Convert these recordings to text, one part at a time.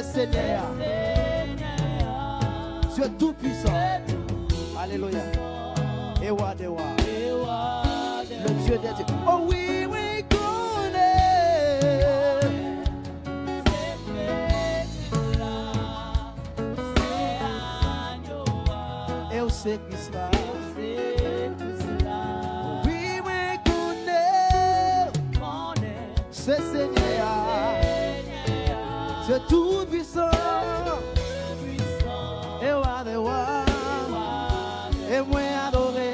Seigneur. Dieu tout-puissant. Alléluia. Et wa de wa. Le Dieu des dieux. Oh oui, oui, connaît. Et au c'est Christ là. Oui, oui, connaît. C'est Seigneur. Dieu tout-puissant. Et wa de wa. Et moi adoré.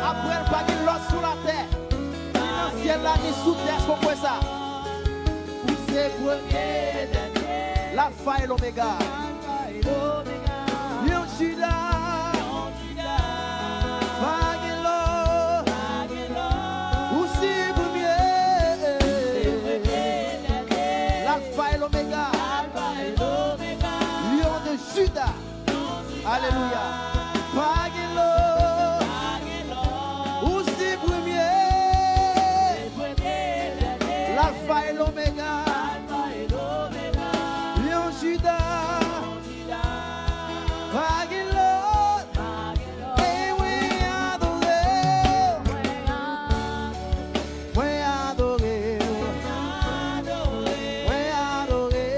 Après le paquet de l'os sous la terre, ciel là ni sous terre, est-ce qu'on voit ça? C'est premier, l'alpha et l'oméga. Lion Juda, Bagelo, aussi premier, l'alpha et l'oméga. Lion de Juda, alléluia. Bagelo. L'alpha et l'oméga, Lion Juda, Bagelo, et oui adoré, oui adoré, oui adoré,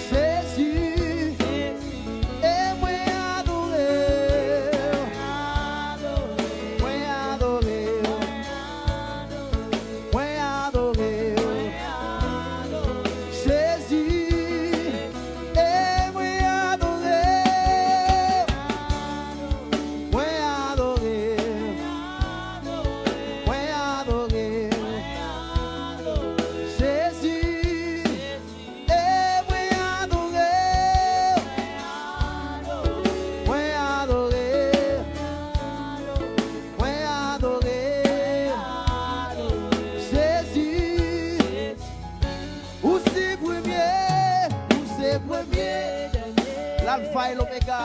Jésus, et oui adoré, oui adoré. L'alpha et l'oméga.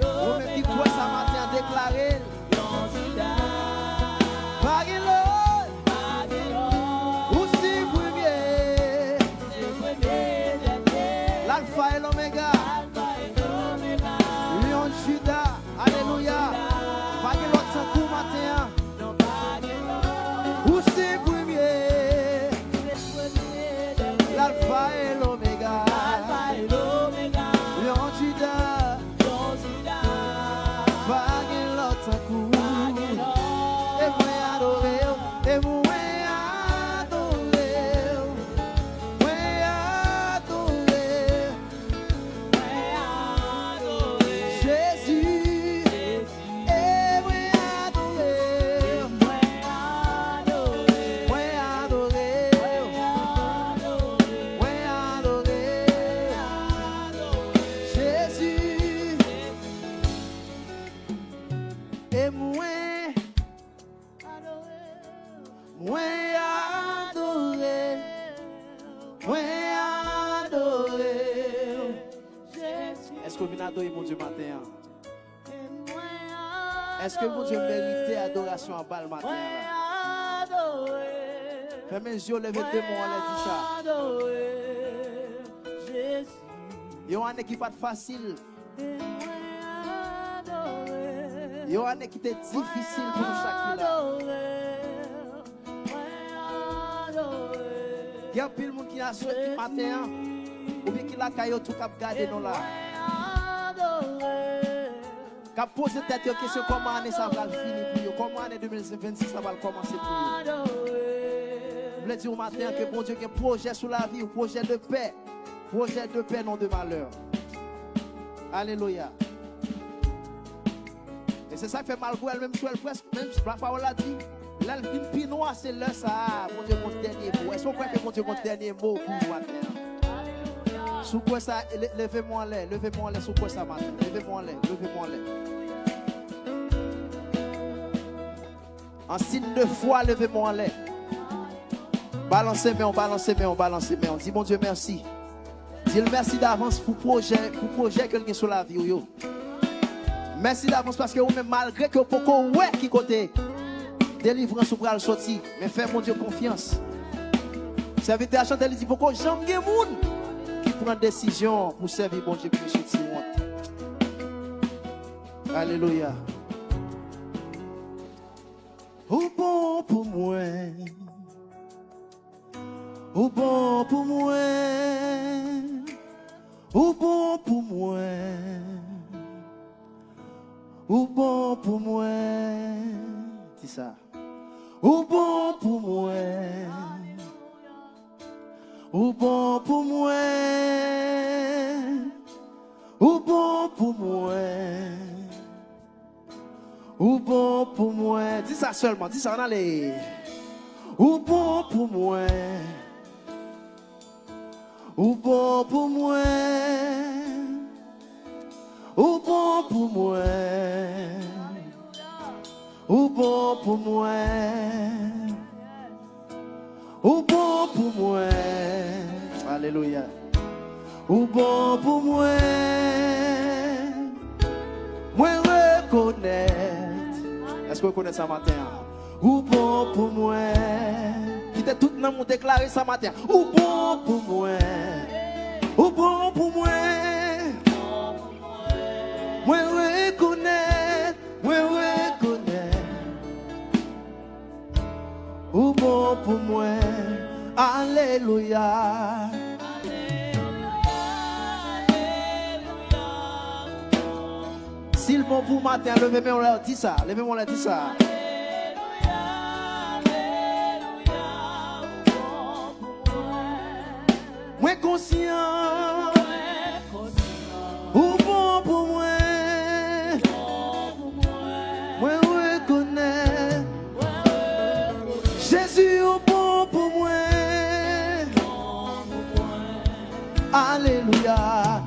Vous me dites quoi ça matin déclaré? Bagelo, aussi premier. L'alpha et l'oméga. Lion Juda, alléluia. Bagelo sans coup matin. Aussi premier. L'alpha et l'oméga. Est-ce que vous adorez mon Dieu matin? Est-ce que mon Dieu mérite adoration en bas le matin? Fais mes yeux lever de moi, on a dit ça. Il y a un année qui n'est pas facile. Il y a un année qui était difficile pour chacun là. Il y a pile de monde qui a souhaité matin, ou bien qui l'a caillou tout cap garder nous là. Qui a posé tête aux questions comment année ça va finir pour eux, comment année 2026 ça va commencer pour eux. Je voulais dire au matin que bon Dieu a un projet sur la vie, un projet de paix, non de malheur. Alléluia. Et c'est ça qui fait mal pour elle, même si elle presque, même si la parole a dit, l'alpine pinois, c'est le ça, mon Dieu, mon dernier mot. Est-ce qu'on croit que mon Dieu, mon dernier mot pour vous matin? Sous quoi ça, levez-moi en l'air, sous quoi ça matin? Levez-moi en l'air. En signe de foi, levez-moi en l'air. Balancez main, on dit mon Dieu merci. Dis merci d'avance pour projet que vous sur la vie. Yo. Merci d'avance parce que vous même malgré que vous ouais qui côté délivrance pour le sortir, mais fais mon Dieu confiance. Serviteur Chantal dit pourquoi j'aime des moun qui prend décision pour servir mon Dieu pour sortir. Alléluia. Ou bon pour moi. Ou bon pour moi. Ou bon pour moi. Ou bon pour moi. Dis ça. Ou bon pour moi. Ou bon pour moi. Ou bon pour moi. Ou bon pour moi. Dis ça seulement, dis ça en allez. Ou bon pour moi. Ou bon pour moi. Ou bon pour moi. Ou bon pour moi. Ou bon pour moi. Alléluia. Ou bon pour moi. Moi reconnaître. Est-ce que vous connaissez ça matin? Ou bon pour moi. Qui était tout le monde déclaré ça matin. Ou bon pour moi. Ou bon pour moi. Moi reconnaître. Ou bon pour moi. Alléluia. S'il bon pour matin, levez-moi, on leur dit ça. Levez-moi, on leur dit ça. Moi conscient. Ou bon pour moi. Moi reconnais. Jésus au bon pour moi. Alléluia.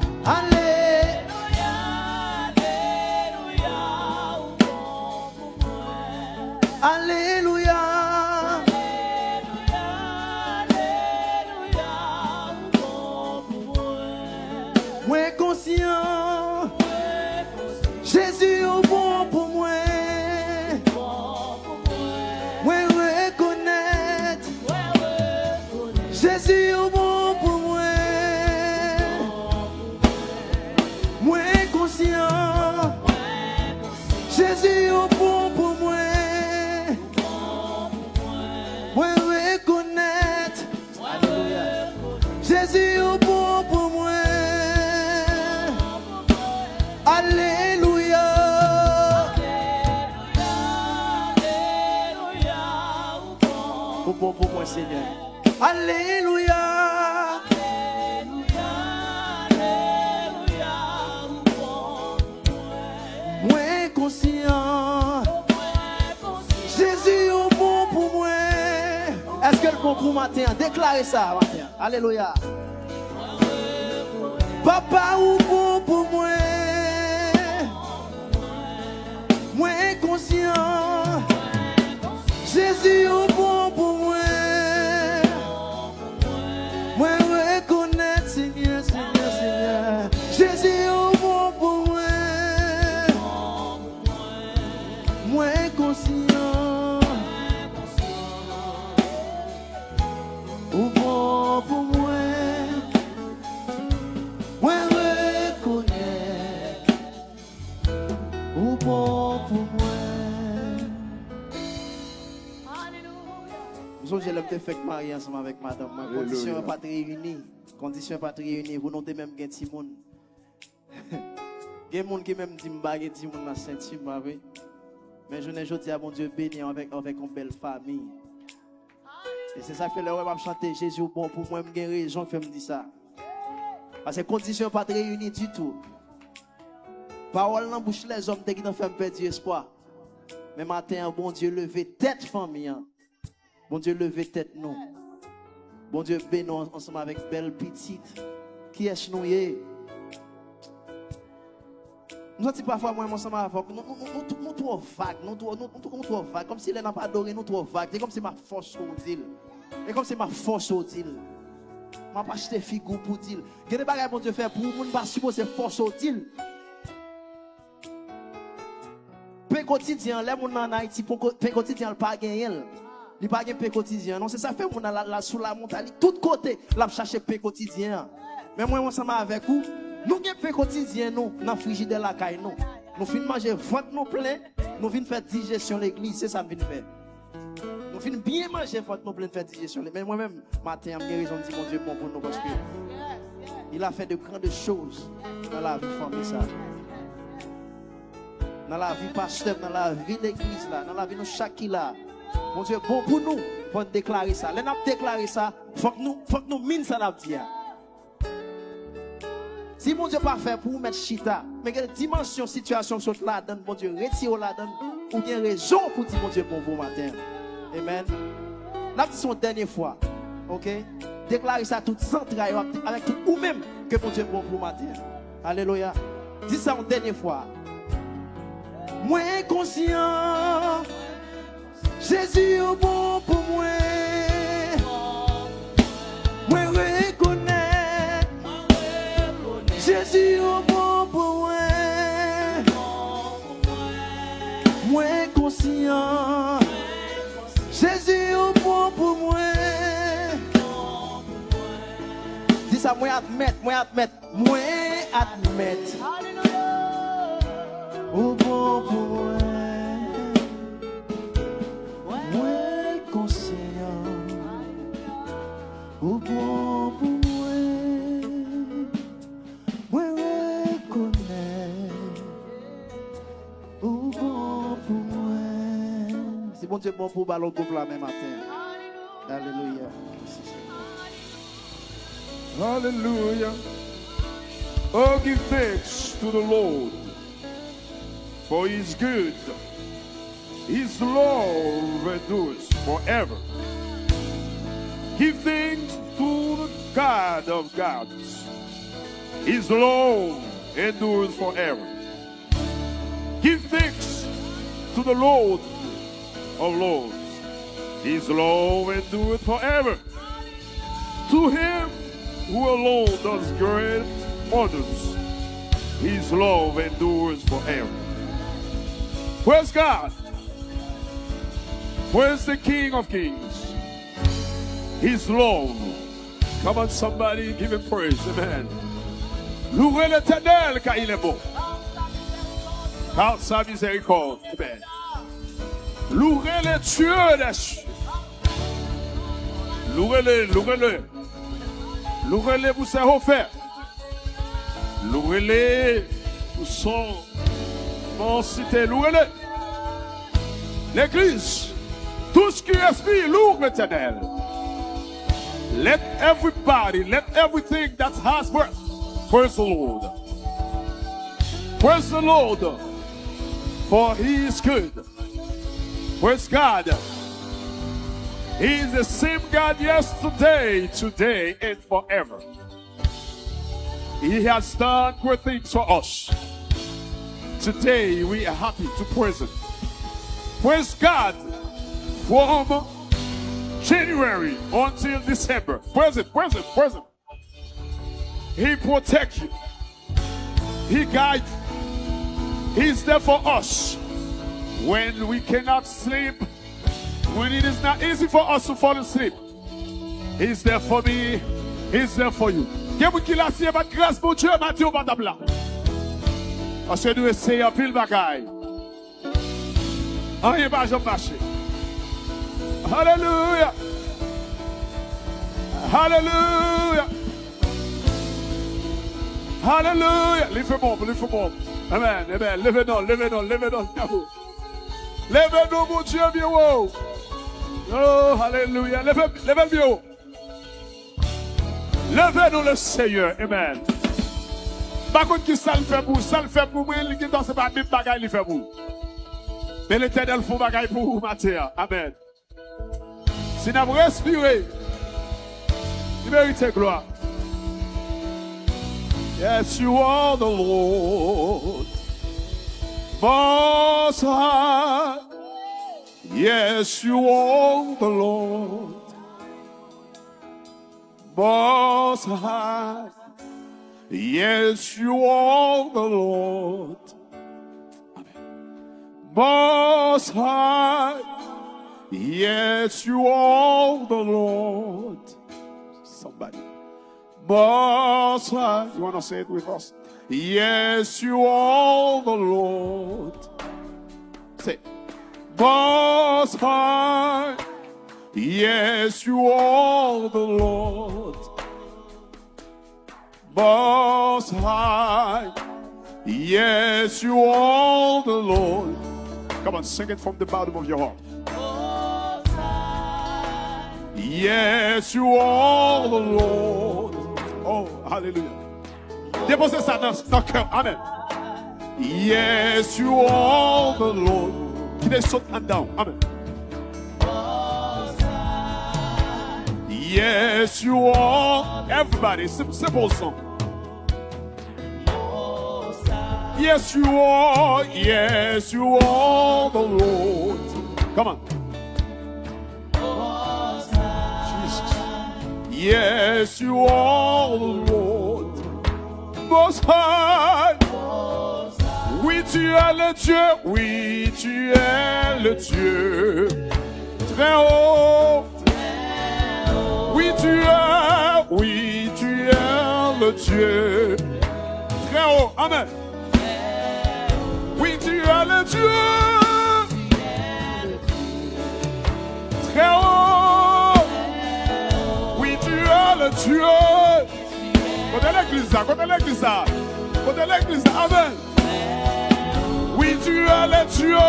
Alléluia. Moi conscient. Jésus au bon pour moi. Moi reconnaître. Jésus au bon pour moi. Moi conscient. Jésus au bon pour moi. Moi reconnaître. Alléluia. Jésus au bon pour moi. Alléluia. Au bon pour moi, Seigneur. Alléluia. Moi conscient. Jésus au bon pour moi. Est-ce que le bon pour matin? Déclarez ça matin. Alléluia. Papa ou bon pour moi. Moi conscient. Jésus au bon pour moi. Moi reconnaître Seigneur. Jésus au bon pour moi. Moi conscient. Au bon pour moi. Moi reconnaître. Au bon pour moi. J'ai l'homme fait marier ensemble avec madame. Condition n'est pas réunie. Vous n'avez même pas de monde. Il y a des gens qui même disent que je suis dans la ceinture. Mais je ne dis à mon Dieu béni avec une belle famille. Et c'est ça que le roi m'a chanté Jésus bon pour moi, j'ai raison de me dire ça. Parce que les conditions ne sont pas réunies du tout. Parole dans la bouche les hommes qui ont fait perdre espoir. Mais matin, bon Dieu, levé tête famille. Bon Dieu, levé tête nous. Bon Dieu, bénis nous ensemble avec belle petite. Qui est-ce nous? Nous sommes parfois moi ensemble avec nous trop vagues, nous trop vagues, comme si elle n'a pas adoré, nous trop vagues. C'est comme si ma force au deal. C'est comme si ma force au deal. Je pas acheté figure pour deal. Quel est le bon Dieu fait pour nous pas supposer force au deal. Pain quotidien, les gens en Haïti, pain quotidien, il pas gagné. Il pas gagné pain quotidien. Non, c'est ça fait mon là sous la montagne, tout côté, là chercher pain quotidien. Mais moi ensemble avec vous, nous gagne pain quotidien nous dans frigidaire la caille nous. Nous fin manger ventre nous plein, nous vinn faire digestion l'église, c'est ça me vinn faire. Nous fin bien manger ventre nous plein faire digestion. Mais moi même matin, j'ai raison de dire mon Dieu bon pour nous parce que il a fait de grandes choses dans la vie famille ça. Dans la vie pasteur, dans la vie l'église là, dans la vie de chaque là. Mon Dieu, bon pour nous, pour déclarer ça. Là, nous déclarer ça, faut que nous mine ça n'a dit. Si mon Dieu pas fait pour mettre chita, mais quelle dimension situation saute là dedans, mon Dieu, retire là dedans, ou bien raison pour dire mon Dieu bon vous matin. Amen. Là, c'est son dernière fois. OK? Déclarer ça tout sans trahir avec tout ou même que mon Dieu bon pour matin. Alléluia. Dis ça une dernière fois. Moi conscient, Jésus est bon pour moi. Moi reconnais, Jésus est bon pour moi. Moi conscient, Jésus est bon pour moi. Dis ça, moi admettre. Au bon pour moi, moi conscient. Au bon pour moi, moi reconnais. Au bon pour moi. C'est bon Dieu bon pour ballon groupe là même matin. Alléluia. Hallelujah. Oh, give thanks to the Lord. For he is good, his love endures forever. Give thanks to the God of gods, his love endures forever. Give thanks to the Lord of lords, his love endures forever. To him who alone does great wonders, his love endures forever. Where's God? Where's the King of Kings? His love. Come on, somebody, give him praise. Amen. Louez l'Éternel car il est bon. Car sa miséricorde. Amen. Louez le Dieu des cieux. Louez-le, louez-le. Louez-le pour ses offertes. Louez-le pour son cité, louez-le. L'église, tout ce qui respire, loue l'Éternel. Let everybody, let everything that has breath, praise the Lord. Praise the Lord, for he is good. Praise God. He is the same God yesterday, today, and forever. He has done great things for us. Today we are happy to praise him. Praise God from January until December. Praise him, praise him, praise him. He protects you. He guides you. He's there for us when we cannot sleep, when it is not easy for us to fall asleep. He's there for me. He's there for you. Qu'est-ce qu'il a fait votre grâce pour Dieu, Mathieu, madame là? Parce que nous essayons pile bagaille. Rien pas jamais marché. Alléluia. Alléluia. Alléluia. Levez-moi, levez-moi. Amen, amen. Levez-nous, levez-nous, levez-nous. Levez-nous, mon Dieu, bien haut. Oh, alléluia. Levez-le bien haut. Levez-nous le Seigneur. Amen. Par contre, qui ça le fait pour? Ça le fait pour moi, c'est pas même bagaille, il fait pour. Mais l'Éternel fait bagaille pour vous, Matthieu. Amen. Si nous respirons, il mérite gloire. Yes, you are the Lord, Most High. Yes, you are the Lord, Most High. Yes, you are the Lord, Amen. Most High. Yes, you are the Lord. Somebody. Most High. You want to say it with us? Yes, you are the Lord. Say, Most High. Yes, you are the Lord. Most High. Yes, you are the Lord. Come on, sing it from the bottom of your heart. Yes, you are the Lord. Oh, hallelujah. Déposez ça dans le cœur. Amen. Yes, you are the Lord. Qui est saute and down. Amen. Yes, you are. Everybody, simple song. Yes, you are. Yes, you are the Lord. Come on. Yes, you are the Lord, Most High. Oui, tu es le Dieu, oui, tu es le Dieu, très haut. Oui, tu es le Dieu, très haut. Amen. Oui, tu es le Dieu, très haut. Le Dieu. Côté l'église, côté l'église, côté l'église, amen. Oui, tu es le Dieu.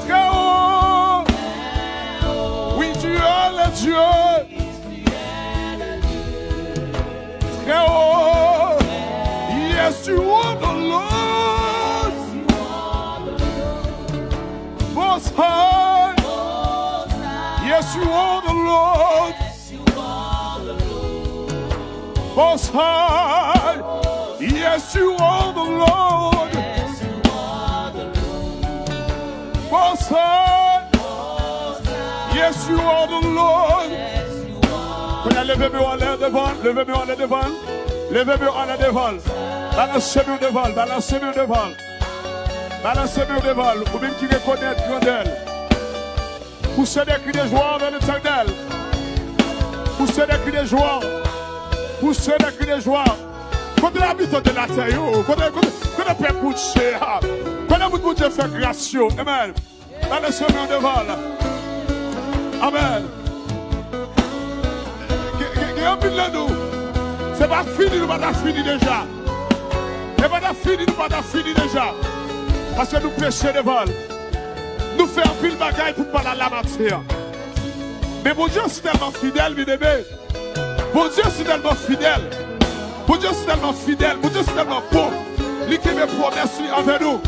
Très haut. Oui, tu es le Dieu. Très haut. Yes, you are the Lord. Most High. Yes, you are the Lord. Most High. Yes, you are the Lord. Most High. Yes, you are the Lord. Levez-moi en l'air devant. Levez-moi en l'air devant. Levez-moi en l'air devant. Balancez-moi devant. Balancez-moi devant. Balancez-moi devant. Ou même qui reconnaît grandeur. Poussez des cris de joie vers l'Éternel. Poussez des cris de joie. Poussez des cris de joie. Quand l'habitant de la terre, quand le peuple couché, quand le Dieu fait grâce, amen. Balancez-moi devant. Amen. C'est pas fini, nous pas fini déjà. C'est pas fini, nous pas fini déjà. Parce que nous prêchons devant. Nous faisons pile bagaille pour parler à la matière. Mais mon Dieu, c'est tellement fidèle, bien aimé. Mon Dieu, c'est tellement fidèle. Mon Dieu, c'est tellement fidèle. Mon Dieu, c'est tellement bon. Il qui me promesse envers nous.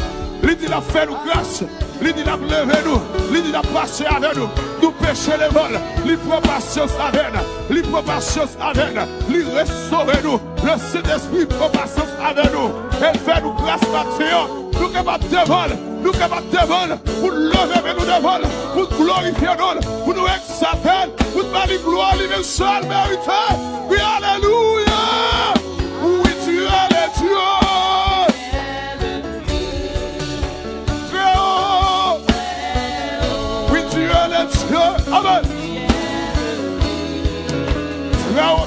Il dit la fait nous grâce. Il dit la lever nous. Il dit la passer avec nous. Nous pécher les vols. Il prend patience avec nous. Il prend patience avec nous. Il restaure nous. Le Saint-Esprit prend patience avec nous. Elle fait nous grâce matière. Nous capables de vol. Nous capables de vol. Pour lever nous de vol. Pour glorifier nous. Pour nous exalter. Pour nous donner gloire. Lui-même seul mérité. Oui, alléluia. Oui, tu es le Dieu. Amen.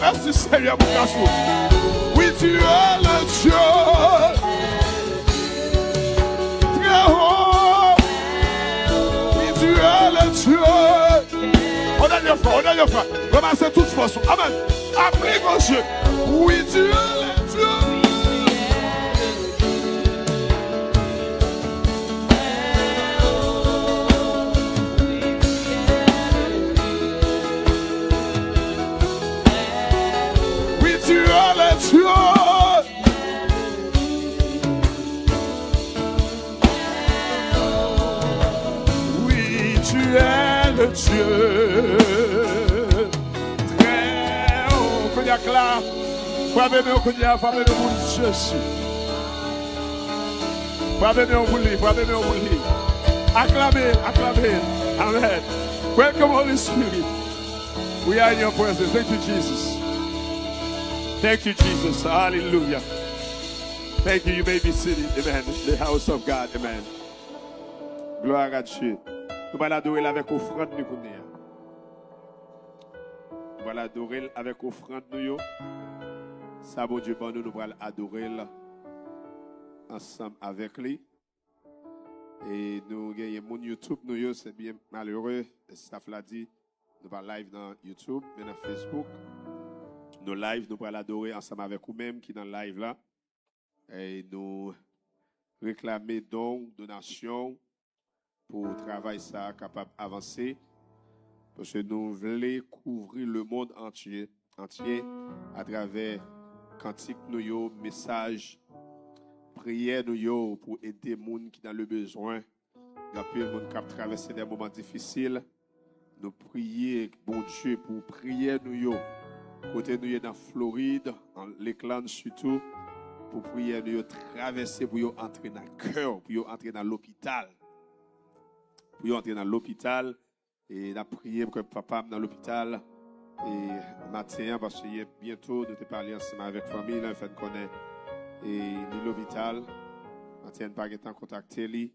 Merci Seigneur pour grâce. Oui, tu es le Dieu. Très haut. Oui, tu es le Dieu. On a une fois, on a une fois. Ramassez toute force. Amen. Après mon Dieu. Oui, tu es le Dieu. Tu de Dieu. Très haut, qu'on y acclame. Frère-moi, qu'on y a, frère-moi, pour Jésus. Frère-moi, pour lui, frère-moi, pour lui. Acclamez, acclamez. Amen. Welcome, Holy Spirit. We are in your presence. Thank you, Jesus. Thank you, Jesus. Hallelujah. Thank you. You may be seated. Amen. The house of God. Amen. Gloire à Dieu. Nous allons l'adorer avec offrande. Nous allons l'adorer avec offrande. Ça, bon Dieu, nous allons adorer ensemble avec lui. Et nous gagnons mon YouTube, nous, c'est bien malheureux. Le staff l'a dit. Nous allons live dans YouTube, mais dans Facebook. Nous live, nous allons l'adorer ensemble avec vous-même qui dans le live là. Et nous réclamer dons, donations pour le travail ça capable d'avancer. Parce que nous voulons couvrir le monde entier à travers cantique nous, message, prière nous pour aider les gens qui ont le besoin. Il y a plein de gens qui traversent des moments difficiles. Nous prions, bon Dieu, pour prier nous. Côté nous dans Floride, en Lakeland surtout, pour prier nous traverser, pour entrer dans le cœur, pour entrer dans l'hôpital. Pour entrer dans l'hôpital. Et nous prions pour que papa dans l'hôpital. Et matin, parce que bientôt, nous te parler ensemble avec la famille, là, fait connaître l'hôpital. Matin, nous n'avons pas contacté lui.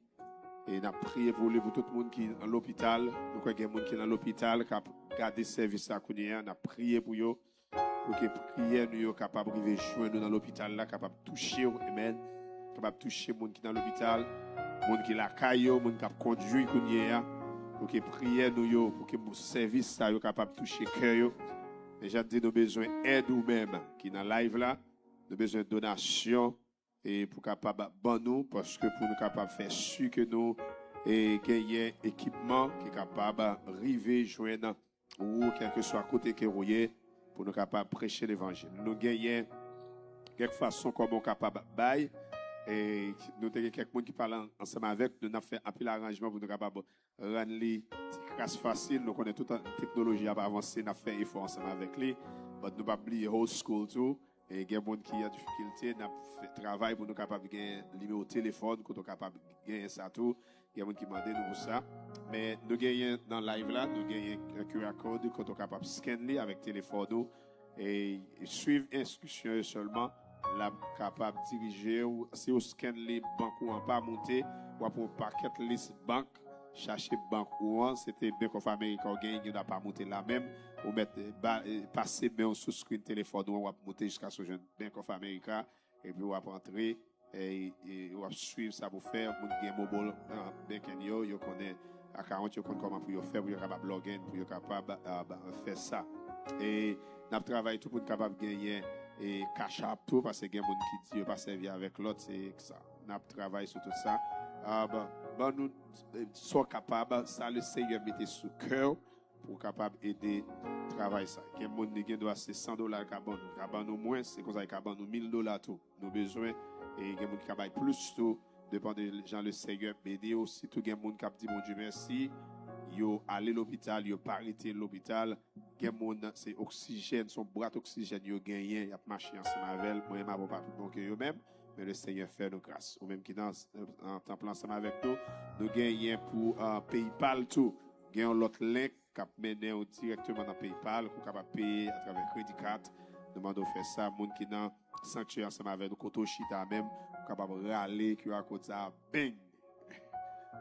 Et nous avons prié pour lui, pour tout le monde qui est dans l'hôpital. Nous avons des gens qui sont dans l'hôpital, qui ont gardé service à Kounia. Nous avons prié pour eux, pour que prière nous soient capables de joindre dans l'hôpital, là, capable de toucher, amen. Capable de toucher les gens qui sont dans l'hôpital, les gens qui sont la caille, les gens qui ont conduit Kounia. Pour que prière nous, pour que le service soit capable de toucher le cœur. Et j'ai dit, nous avons besoin d'aide nous-mêmes qui sont dans le live là. Nous avons besoin de donations. Et pour capable nous parce que pour nous capable faire sûr que nous gagner équipement qui est capable arriver joindre ou quel que soit côté que rouillé pour nous capable prêcher l'évangile. Nous gagner quelque façon comme on capable bail et nous avons quelqu'un qui parle ensemble avec nous avons fait un peu l'arrangement pour nous capable rendre les grâce facile. Nous connaissons toute la technologie à avancer, nous avons fait effort ensemble avec lui, mais nous pas oublier old school tout. Et il y a des gens qui ont des difficultés, nous avons fait travail pour nous capables de gagner le numéro de téléphone, pour nous capables de gagner ça tout. Il y a des gens qui demandent nous pour ça. Mais nous gagnons dans le live là, nous gagnons un QR code qu'on est capable de scanner avec le téléphone et suivre l'instruction seulement. Là, capable de diriger, si vous scannez les banques ou en pas monter, ou pour un paquet liste banque. Chercher banque ou on, c'était Bank of America, on n'a pas monté la même, ou mettre passer bien sous screen téléphone, on va monter jusqu'à ce jeune Bank of America, et puis on va rentrer, et on va suivre ça pour faire, pour gagner mobile, bank yo connaît à 40, yo connaît comment pour faire, pour être capable de login, pour être capable de faire ça. Et nous travaillons tout pour être capable de gagner et cash up tout, parce que il y a des gens qui disent pas servir avec l'autre, c'est ça. Nous travaillons sur tout ça. Nous sommes capables, ça le Seigneur mette sous cœur pour capable aider travail ça. Quel monde qui doit c'est $100 cabane nous moins, c'est comme ça cabane nous $1000 tout. Nous besoin et quel monde qui capable plus tout dépend de gens le Seigneur aider aussi tout quel monde qui dit mon Dieu merci. Yo aller l'hôpital, yo pas arrêter l'hôpital, quel monde c'est oxygène, son bras d'oxygène yo gagné, y a marché ensemble avec moi m'a pas tout que yo même. Mais le Seigneur fait nos grâces. Ou même qui dans en temps ensemble avec nous, nous gagnons pour PayPal tout. Nous gagnons l'autre link qui mène directement dans PayPal, pour capable payer à travers Credit Card. Nous demandons de faire ça. Les gens qui dans sanctuaire ensemble avec nous, Koto Chita même, capable de râler, qui a côté ça, bang!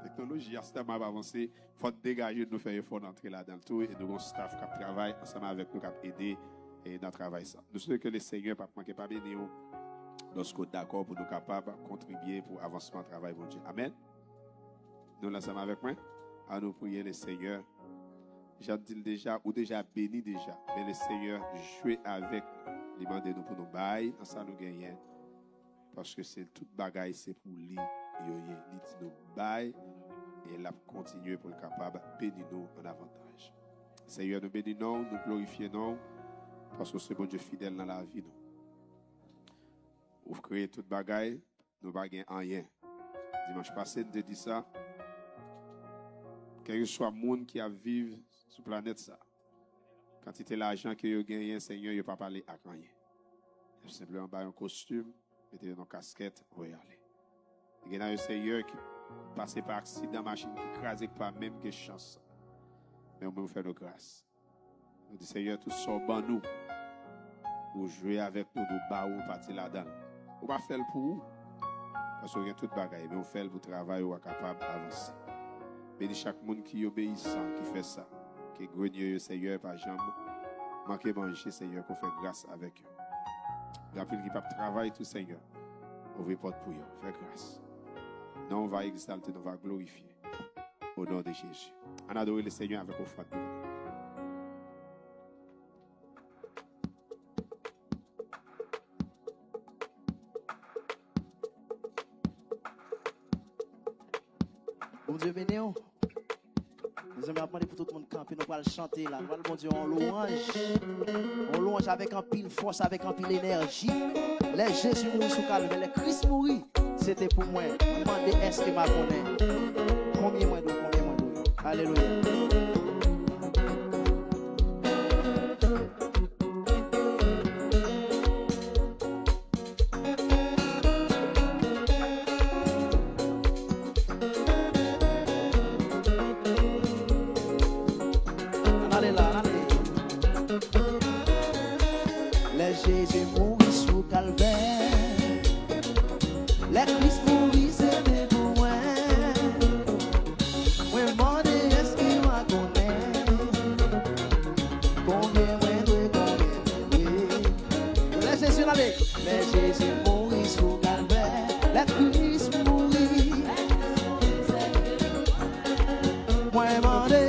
Technologie a tellement avancé, il faut dégager de nous faire effort d'entrer là-dedans tout et nous avons un staff qui travaille ensemble avec nous, qui aider et dans le travail ça. Nous souhaitons que le Seigneur ne manque pas bien nous. Lorsqu'on est d'accord pour nous capables de contribuer pour l'avancement du travail, mon Dieu. Amen. Nous l'ensemble avec moi. À nous prier le Seigneur. J'ai dit déjà, ou déjà béni déjà. Mais le Seigneur joue avec nous. Demandez nous pour nous bailler. Ensemble nous gagnons. Parce que c'est toute bagaille, c'est pour lui. Il dit nous bailler. Et il a continué pour le capable de bénir nous en avantage. Seigneur, nous bénissons, nous glorifions. Parce que c'est bon Dieu fidèle dans la vie. Vous créez toute bagaille, nous ne gagnons rien. Dimanche passé, nous avons dit ça. quel que soit le monde qui a vécu sur la planète, ça. Quantité d'argent que vous gagnez, Seigneur, vous ne pas parler à rien. Simplement un costume, mettez une casquette, vous y aller. Il y a un Seigneur qui passe par accident, machine qui crase pas même que chance. Mais on peut faire nos grâces. Nous disons, Seigneur, tout ça, ban nous. Pour jouer avec nous, nous baou, partir là-dedans. On va faire pour vous. Parce qu'on a tout bagaille, mais on fait pour travailler, on est capable d'avancer. Bénis chaque monde qui obéissant, qui fait ça. Qui grenier, Seigneur, par jambe. Manquez manger, Seigneur, qu'on fait grâce avec eux. Rappelez qui peut travailler tout, Seigneur. Ouvrez porte pour eux. Fais grâce. Non, on va exalter, on va glorifier. Au nom de Jésus. On adore le Seigneur avec offrande. Bon Dieu béni. Nous allons demander pour tout le monde camper, nous allons chanter là. Nous allons bon Dieu en louange. On louange avec un pile force, avec un pile énergie. Les Jésus mourit sous calvaire, les Christ mourit. C'était pour moi. Demandez est-ce que m'a connaît. Combien moins d'eau, combien moins d'eau. Alléluia. Jésus mourit sous calvaire. Les Christ mourit, c'était pour moi. Moi, demandé est-ce qu'il m'a connaît. Combien moi doit, les Jésus allez. Les Jésus mourit sous calvaire. Les Christ mourit. Moi, demandé.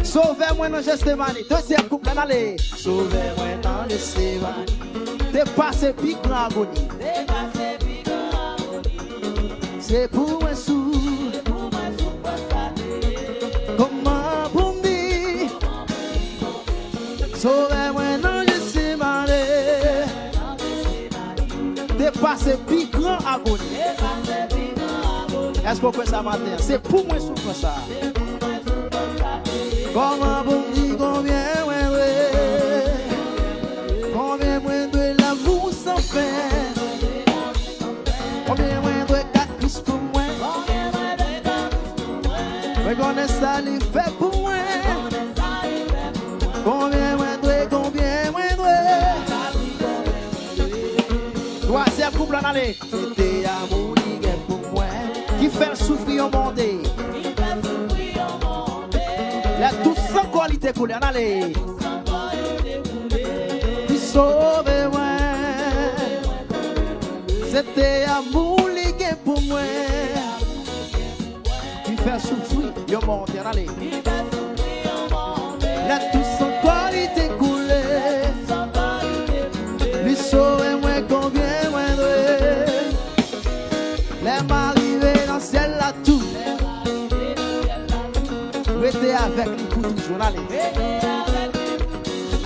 Sauvez-moi dans Gethsémani, deuxième couple, allez. Sauvez-moi dans Gethsémani, dépassez pique en agonie. C'est pour moi sous, comment pour me. Sauvez-moi dans Gethsémani, dépassez pique en agonie. Est-ce qu'on peut ça matin? C'est pour moi sous comme ça. Comment bon dit combien moins de l'amour sans fin. Combien moins de Christ pour moi. Reconnaît ça il fait pour moi. Combien moins de troisième couple en aller. C'était amour pour moi qui fait souffrir au monde. La toute sans qualité coulée, en allez. Qui sauve-moi. C'était amour ligué pour moi. Qui fait souffrir, yo monte, en allez. La toute sans qualité coulée. Lui sauve-moi combien moins de. Les m'arriver dans le ciel là tout. Restez avec lui pour toujours aller.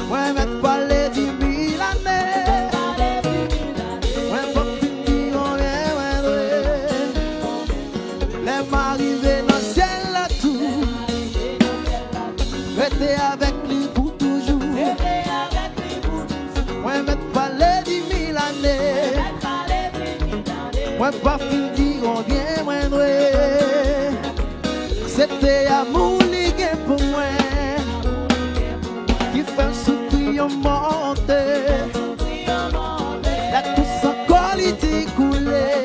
Moi, mettre parler 10 000 années. Moi, pas finir on vient. Les m'arriver dans le ciel là tout. Restez avec lui pour toujours. Moi, mettre parler 10 000 années. Moi, pas finir on vient. C'était amour ligué pour moi. Qui fait souffrir au monde. La tout sans qualité coulée.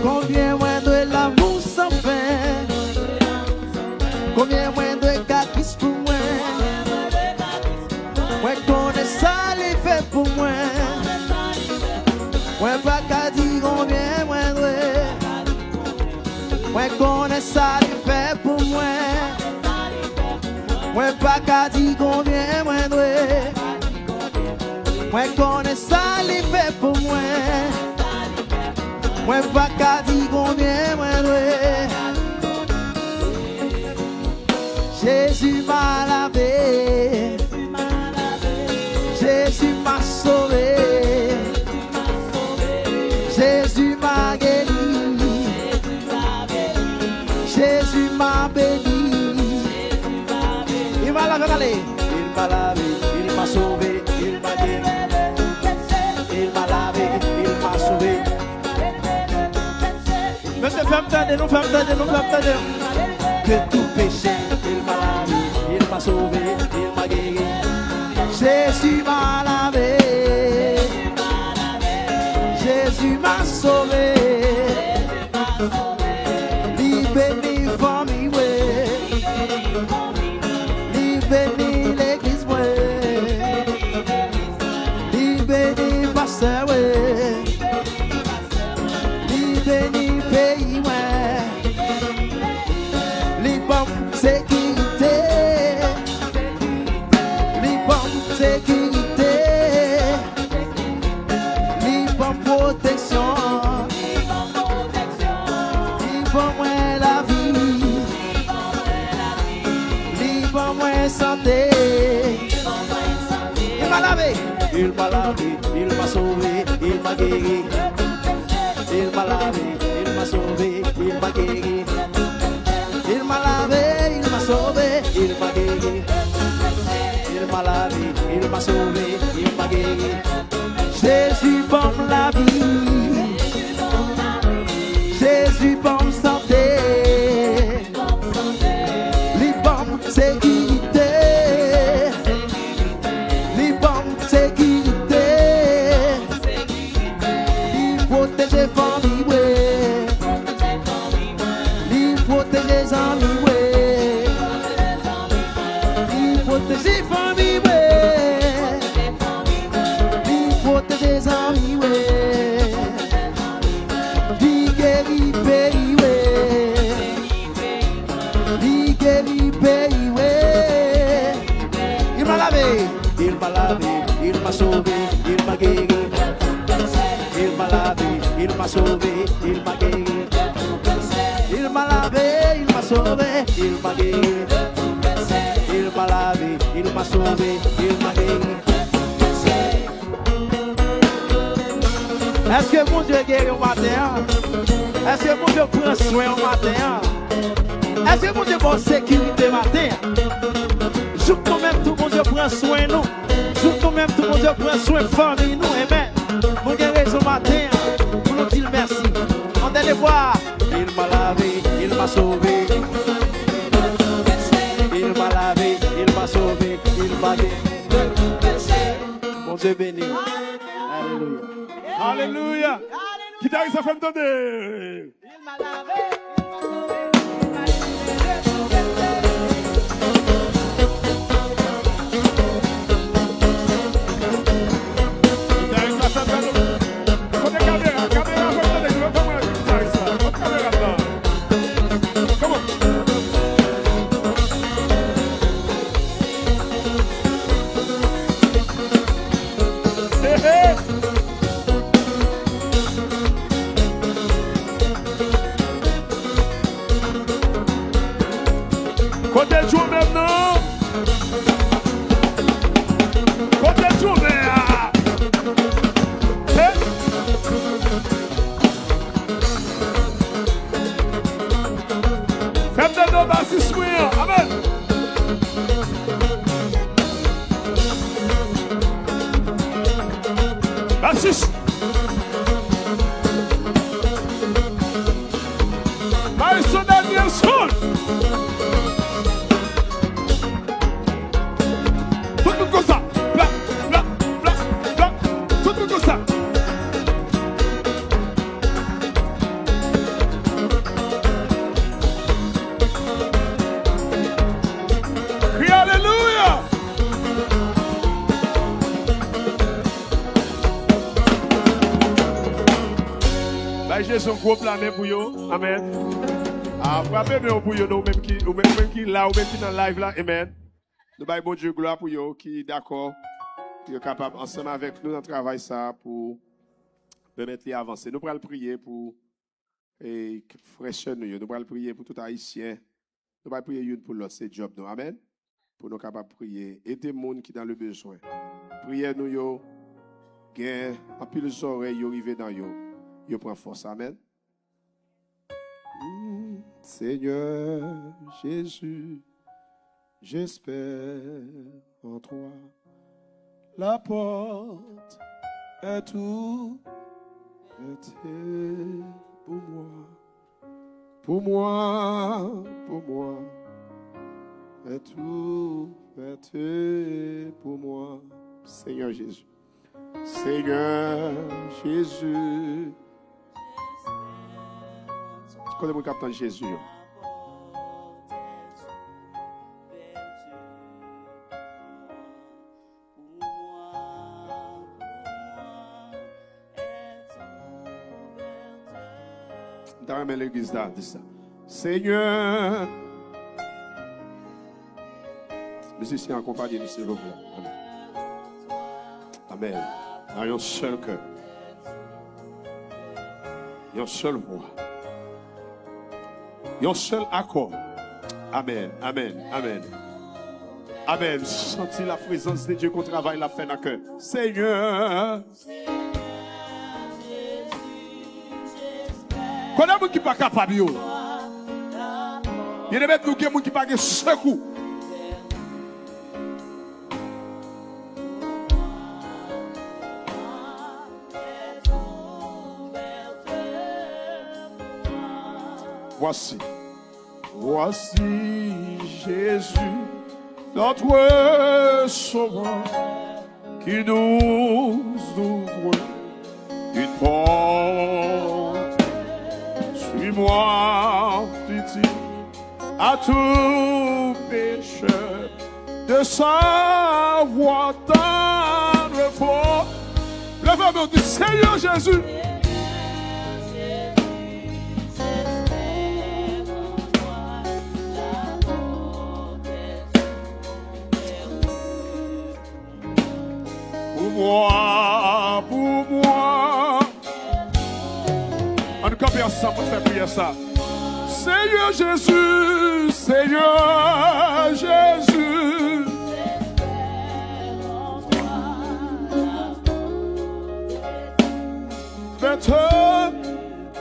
Combien moins de l'amour sans fin. Combien moins de cas qui se ça lui fait pour moi. Moi pas qu'à dire combien moi doué. Moi connais ça lui fait pour moi. Moi pas qu'à dire combien moi doué. Jésus m'a lavé. Jésus m'a sauvé. Jésus m'a guéri. Jésus m'a béni. Il m'a lavé, allez. Il m'a lavé, il m'a sauvé, il m'a guéri. Il m'a lavé, il m'a sauvé. Monsieur, fais-moi tendre, nous fais-moi tendre, nous fais-moi tendre. Que tout péché, il m'a lavé, il m'a sauvé, il m'a guéri. Jésus m'a lavé. Jésus m'a sauvé. Béni famille, li béni l'église, li béni pasteur, li béni pays, li bon sécurité, li bon sécurité, li bon protection, li bon la vie, li bon santé. Il m'a lavé, il m'a lavé, il m'a sauvé, il m'a guéri. Il m'a lavé, il m'a sauvé, il m'a guéri. Il m'a lavé, il m'a sauvé, il m'a guéri. Il m'a lavé, il m'a sauvé, il m'a guéri. Jésus bon la vie, Jésus bon santé, li bon sécurité, li bon sécurité, li protège famille, li protège amis, li protège famille, li protège amis, li guérit pays, li guérit pays. Il m'a lavé, il m'a lavé, il m'a sauvé, il m'a guéri. Il m'a lavé, il m'a sauvé, il m'a guéri. Il m'a lavé, il m'a sauvé, il m'a guéri. Il m'a lavé, il m'a sauvé, il m'a guéri. Est-ce que mon Dieu guérit au matin? Est-ce que mon Dieu prend soin au matin? Est-ce que mon Dieu prend sécurité au matin? Joue quand même tout mon Dieu prend soin nous. Joue quand même tout mon Dieu prend soin de famille nous. Amen. Nous avons raison matin pour nous dire merci. On allait voir. Il m'a lavé, il m'a sauvé. Il m'a lavé, il m'a sauvé, il m'a guéri. Mon Dieu béni. Alléluia. Alléluia. Qui t'a dit ça fait entendre? Il m'a lavé, il m'a sauvé. Côté Dieu maintenant. Côté Dieu faites de nos bases amen. Basis. Maestro Daniel Sol. Jésus un gros plané pour vous. Amen. Frappez mais pour vous, ou même qui là, ou même qui dans live là, amen. Nous baillons bon Dieu gloire pour vous qui d'accord, qui est capable ensemble avec nous dans le travail ça pour permettre d'avancer. Nous allons prier pour fraîcheur nous, nous allons prier pour tout haïtien. Nous allons prier pour l'autre, c'est job nous. Amen. Pour nous capables de prier. Aider les gens qui sont dans le besoin. Priez nous yo, gain, en plus les oreilles yo arrivé dans yo prend force. Amen. Seigneur Jésus, j'espère en toi. La porte est ouverte pour moi. Pour moi, pour moi. Est ouverte pour moi. Seigneur Jésus. Seigneur Jésus. Tu connais mon capitaine Jésus. Dans l'église là, dis ça. Seigneur. Musiciens accompagnez-nous s'il vous plaît. Amen. Amen. Dans un seul cœur. Une seule voix. Un seul accord. Amen. Amen. Amen. Amen. Sentez la présence de Dieu qu'on travaille la fin dans le cœur. Seigneur. Quand on qui pas capable, il y a des gens qui ne pas secours. Voici Jésus, notre sauveur, qui nous ouvre une porte. Suis-moi, dit-il, à tout pécheur, de savoir tendre fort. Lève-moi du Seigneur Jésus. Pour moi. On copie ensemble pour faire prier ça. Seigneur Jésus, Seigneur Jésus. Faites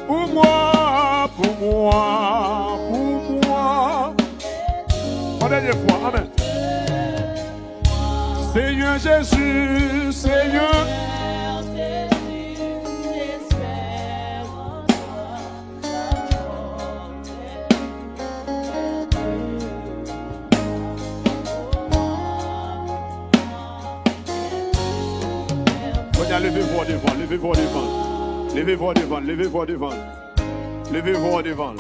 pour moi, pour moi, pour moi. Une dernière fois, amen. Seigneur Jésus, Seigneur. Levez-vous devant, levez-vous devant, levez-vous devant, levez-vous devant, levez-vous devant,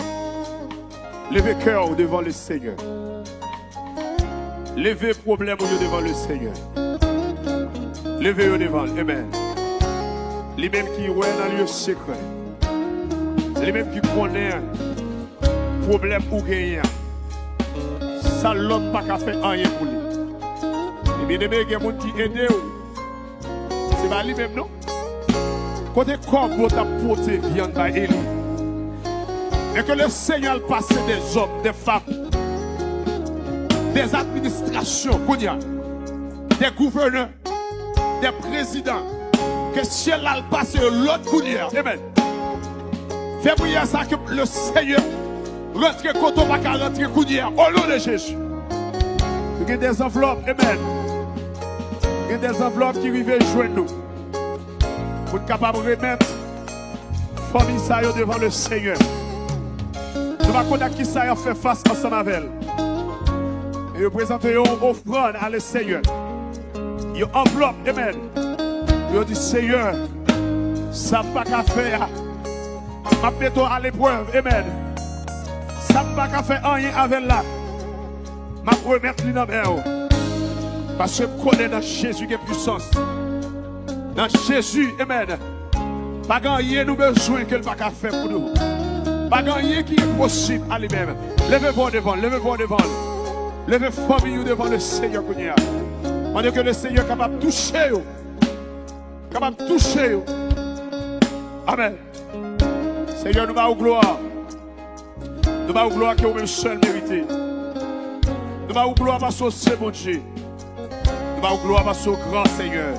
levez cœur devant le Seigneur. Levez problème devant le Seigneur. Levez-vous devant, amen. Les mêmes qui sont dans le lieu secret, les mêmes qui connaissent problème ou gagnent, ça l'homme pas qu'à faire rien pour lui. Et bien aimé, il y a des gens qui aident. C'est pas lui-même, non? Quand tu as porté viande par Élie, et que le Seigneur passe des hommes, des femmes, des administrations, des gouverneurs, des présidents, que le ciel a passé l'autre gouverneur. Amen. Fais prier ça que le Seigneur rentre quand on va rentrer gouverneur au nom de Jésus. Il y a des enveloppes, amen. Il y a des enveloppes qui arrivent joindre nous. Pour être capable de remettre famille ça devant le Seigneur. Nous allons connaître qui ça a fait face ensemble avec elle. Et vous présentez une offrande à le Seigneur. Une enveloppe, amen. Vous dites Seigneur, ça n'a pas qu'à faire. Ma mettons à l'épreuve, amen. Ça n'a pas qu'à faire rien avec là. Ma remettre lui dans la parce que je connais dans Jésus qui est puissance. Dans Jésus, amen. Pas gagner nous besoin qu'elle pas qu'à faire pour nous. Pas rien qui est possible à lui-même. Levez-vous devant, levez-vous devant. Levez famille devant le Seigneur. Pendant que le Seigneur est capable de toucher. Capable de toucher. Amen. Seigneur, nous avons gloire. Nous avons gloire que vous-même seul méritez. Nous avons gloire parce que c'est bon Dieu. Nous avons gloire parce que grand Seigneur.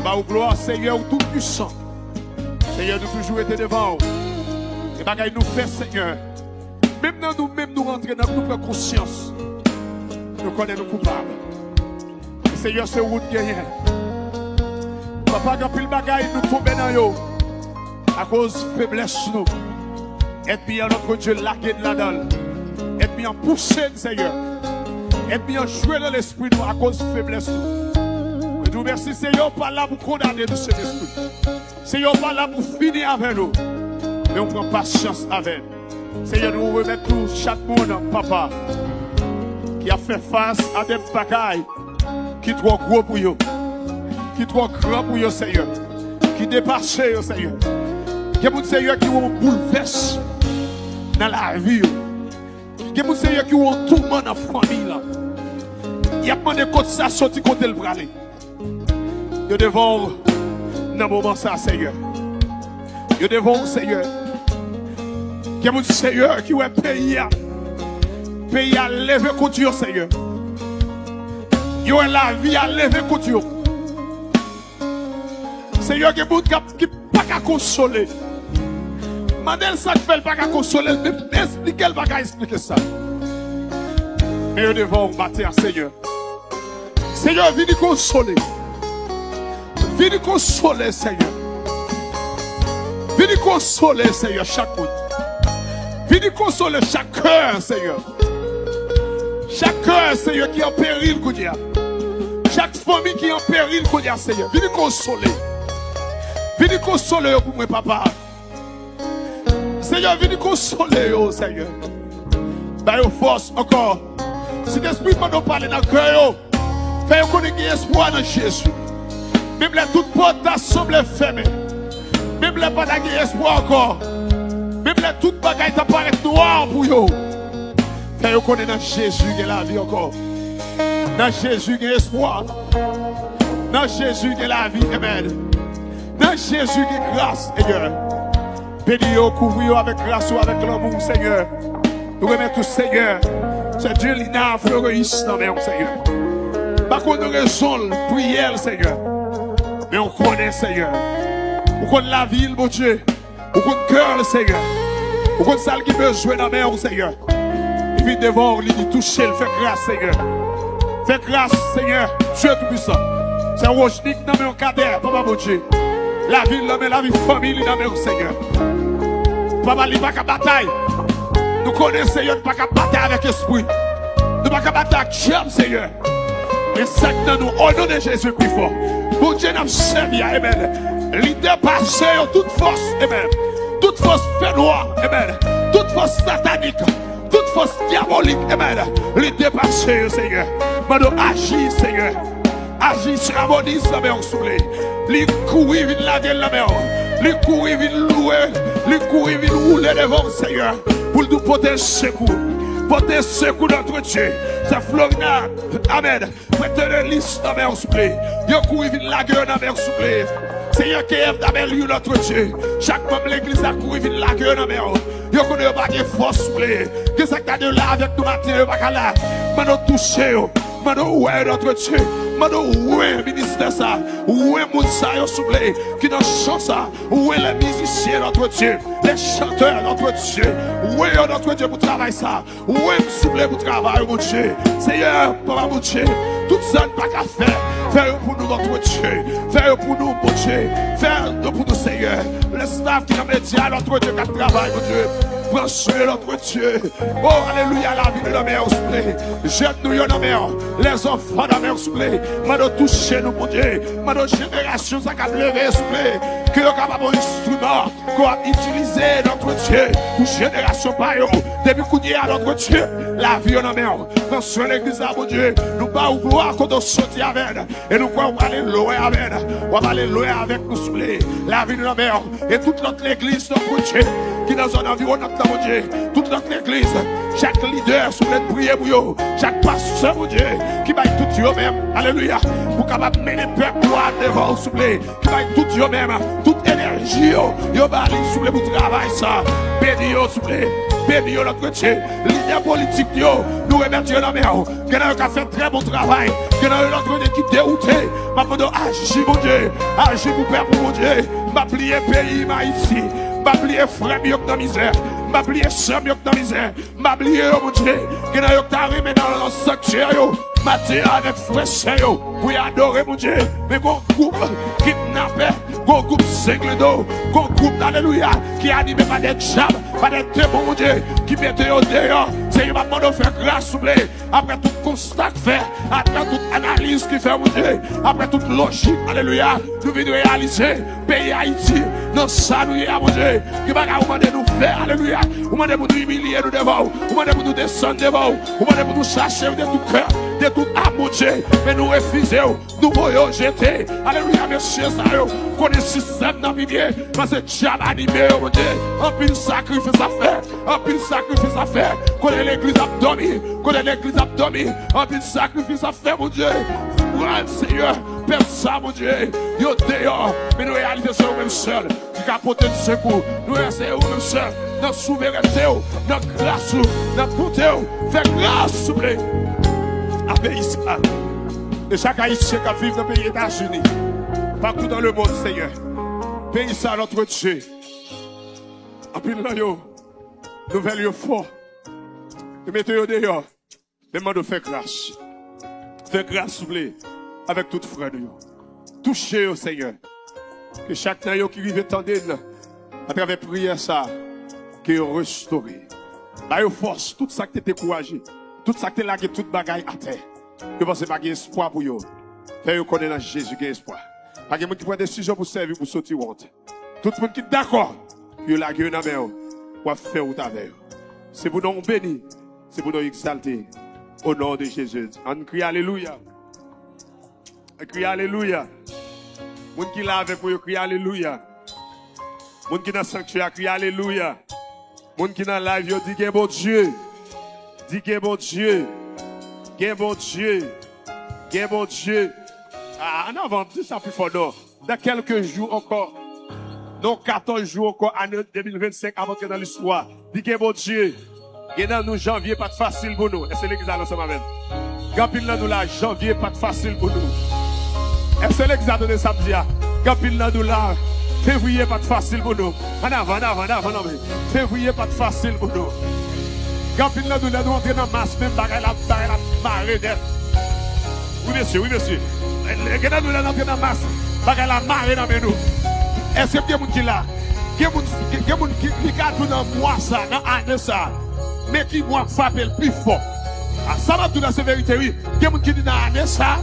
Nous avons gloire, Seigneur, tout puissant. Seigneur, nous toujours été devant. Et bagaille nous fait, Seigneur. Même dans nous-mêmes, nous rentrer dans notre conscience. Nous connaissons nos coupables. Et Seigneur, c'est route guerrier. Papa, quand pile bagaille nous tomber dans yo. À cause de faiblesse nous. Et bien notre Dieu laqué de la dalle. Et bien poussé, Seigneur. Et bien joué dans l'esprit nous à cause de faiblesse nous. Et nous merci, Seigneur, pas là pour condamner de cet esprit. Seigneur, pas là pour finir avec nous. Mais on prend patience avec. Seigneur, nous remettons tout, chaque monde, papa, qui a fait face à des bagailles qui sont trop gros pour eux, qui sont trop grands pour eux, Seigneur, qui dépassent eux, Seigneur. Il y a des Seigneur qui ont bouleversé dans la vie. Il y a des Seigneur qui ont tourment dans la famille. Il y a demandé côté ça sorti côté le bras. Ils devant dans le moment ça, Seigneur. Ils devant, Seigneur. Il y a des Seigneur qui ont pays à lever contre eux, Seigneur. Ils ont la vie à lever contre eux. Seigneur, il y a des gens qui ne peuvent pas consoler. Mandel ça fait pas qu'à consoler, mais expliquer le bagage, expliquer ça. Mais nous devons battre, Seigneur. Seigneur, viens nous consoler. Viens nous consoler, Seigneur. Viens nous consoler, Seigneur, chaque monde. Viens nous consoler chaque cœur, Seigneur. Chaque cœur, Seigneur, qui est en péril, Koudia. Chaque famille qui est en péril, Koudia, Seigneur. Viens nous consoler. Viens nous consoler pour moi, papa. Seigneur, viens nous consoler, oh Seigneur. Dans vos forces encore. Si l'esprit peut nous parler dans le cœur, fais-nous connaître espoir dans Jésus. Même les toutes portes semblent fermées. Même les pas d'espoir encore. Même les toutes bagailles apparaissent noires pour vous. Fais-nous connaître dans Jésus qui est la vie encore. Dans Jésus qui est espoir. Dans Jésus qui est la vie, amen. Dans Jésus qui est grâce, Seigneur. Bénis-nous, couvrir avec grâce ou avec l'amour, Seigneur. Nous remettons, Seigneur. C'est Dieu qui n'a pas fleurisse dans le Seigneur. Pas qu'on a raison de prier, Seigneur. Mais on connaît, Seigneur. On connaît la ville, mon Dieu. On connaît le cœur, Seigneur. On connaît celle qui veut jouer dans la mer, Seigneur. Il vient devant, il dit toucher, il fait grâce, Seigneur. Fais grâce, Seigneur. Dieu tout-puissant. C'est un rochnik dans mon cadre, papa, mon Dieu. La ville, la vie, famille, dans le Seigneur. Papa, il n'y a pas de bataille. Nous connaissons, Seigneur, nous ne pouvons pas bataille avec l'esprit. Nous ne pouvons pas bataille avec Dieu, Seigneur. Mais c'est que nous, au nom de Jésus, plus fort. Pour Dieu, nous servi, amen. L'idée passée, toute force, amen. Toute force fait noire, amen. Toute force satanique, toute force diabolique, amen. L'idée passée, Seigneur. Maintenant, agis, Seigneur. Agis sur la maudit, la mer soulée. Les courir, vite la gueule, la mer. Les courir, vite louer. Les courir, vite rouler devant, Seigneur. Pour nous porter secours. Porter secours notre Dieu. C'est Florina. Amen. Prête le liste, la mer soulée. Yo courir, vite la gueule, la mer soulée. Seigneur, qui est d'abord lui, notre Dieu. Chaque membre de l'église a couru, vite la gueule, la mer. Yo connaît pas de force soulée. Que ça que de là avec nous matin, pas là. Maintenant toucher. Maintenant ouais, notre Dieu. Maintenant, où est le ministère ça? Où est mon saillot soufflé? Qui dans chant ça? Où est les musiciens, notre Dieu? Les chanteurs, notre Dieu? Où est notre Dieu pour travailler ça? Où est le soufflé pour travailler, mon Dieu? Seigneur, papa, mon Dieu, tout ça n'est pas qu'à faire. Faire pour nous, notre Dieu. Faire pour nous, mon Dieu. Faire pour nous, Seigneur. Le staff qui a médias, notre Dieu, qui travaille, mon Dieu. Prends soin, notre Dieu. Oh, alléluia, la vie de la mer, soufflé. Jette-nous, la mer. Les enfants de la mer, soufflé. Maintenant, touchez nous, mon Dieu. Maintenant, génération, ça a levé, soufflé. Que nous avons un instrument qu'on a utilisé, notre Dieu. Pour génération, par eux. Depuis qu'on y a, notre Dieu. La vie de la mer. Prends soin, l'église, mon Dieu. Nous pas vouloir qu'on nous sorte avec. Et nous croyons aller loin avec. On va aller loin avec nous, soufflé. La vie de la mer. Et toute notre église, notre Dieu. qui dans un environnement, mon Dieu, toute notre église, chaque leader sous les prières pour eux, chaque pasteur, mon Dieu, qui va tout eux-mêmes, alléluia, pour capable mener le peuple devant, s'il vous plaît, qui va tout eux-mêmes, toute énergie, yo va aller s'il vous plaît pour travailler ça, béni, s'il vous plaît. Béni notre Dieu, leader politique, nous remercions la mer, que nous avons fait très bon travail, que nous avons notre équipe déroutée, ma pendant agir, mon Dieu, agir pour père pour mon Dieu, m'applier pays, Haïti, m'applier frère, mieux que dans la misère, m'applier soeur, mieux que dans la misère, m'applier, mon Dieu, que nous avons arrivé dans le sanctuaire, matin avec frère, pour y adorer, mon Dieu, mais qu'on coupe, kidnappé, qu'on coupe seigle d'eau, qu'on coupe, alléluia, qui est animé par des diables, par des démons, mon Dieu, qui mettent au dehors. C'est un moment de faire grâce, s'il vous plaît. Après tout constat fait, après toute analyse qui fait, mon Dieu, après toute logique, alléluia, nous venons réaliser, pays Haïti, dans ça, nous y mon Dieu, qui va demander nous faire, alléluia, vous demandez pour nous humilier, nous devant, vous demandez pour nous descendre devant, vous demandez pour nous chercher de tout cœur, de tout âme, mon Dieu, mais nous refusons, nous voyons jeter, alléluia, messieurs, ça, connaissez le système dans le milieu, parce que diable animé, mon Dieu, un pile sacrifice à faire, un pile sacrifice à faire, connaissez l'église abdominée, connaissez l'église abdominée, un pile sacrifice à faire, mon Dieu, voilà, Seigneur, personne, mon Dieu, yo dehors, mais nous réalisons ça nous-mêmes seuls, qui capote du secours, nous réalisons nous-mêmes seuls, notre souveraineté, notre grâce, notre beauté, faites grâce, s'il vous plaît, à pays ça. Et chaque haïtien qui vit dans le pays États-Unis, partout dans le monde, Seigneur, pays ça, notre Dieu, en plus là, yo, nouvelle yo fort, de mettre yo dehors, demande de faire grâce. Faire grâce, s'il vous plaît, avec toute frère de yo. Touchez au Seigneur. Que chaque yo qui vive tendez à travers prière ça, que yo restauré. Là, yo force, tout ça qui t'est découragé, tout ça qui t'est lagué, toute bagaille à terre. Yo pense pas qu'il y a espoir pour yo. Fait yo connaître dans Jésus qu'il y a espoir. Pas de monde qui prend des décisions pour servir, pour sortir honte. Tout le monde qui est d'accord, yo lagué dans main, pour faire ou avec. C'est pour nous bénir, c'est pour nous exalter. Au nom de Jésus. On crie Alléluia. On crie Alléluia. Moun qui là avec vous, crie Alléluia. Moun qui dans le sanctuaire, crie Alléluia. Moun qui dans la live, yo dit que bon Dieu. Dit que bon Dieu. Que bon Dieu. Que bon Dieu. Ah, en avant, tout ça plus fort. Dans quelques jours encore. Dans 14 jours encore, année 2025, avant que dans l'histoire. Dit que bon Dieu. Et dans nous, janvier, pas de facile pour nous. Et c'est l'église ensemble avec. Gapil dans nous là, janvier, pas de facile pour nous. Et c'est l'église à donner samedi. Gapil dans nous là, février, pas de facile pour nous. En avant. Février, pas de facile pour nous. Gapil dans nous là, nous entrons dans masse, même bagarre la marée d'être. Oui, monsieur. Et dans nous là, nous entrons dans masse, bagarre la marée dans nous. Est-ce que il y a des gens qui là? Il y a des gens qui gardent dans moi ça, dans l'année ça. Mais qui moi frappe le plus fort. Ça va tout dans cette vérité, oui. Il y a des gens qui disent dans l'année ça,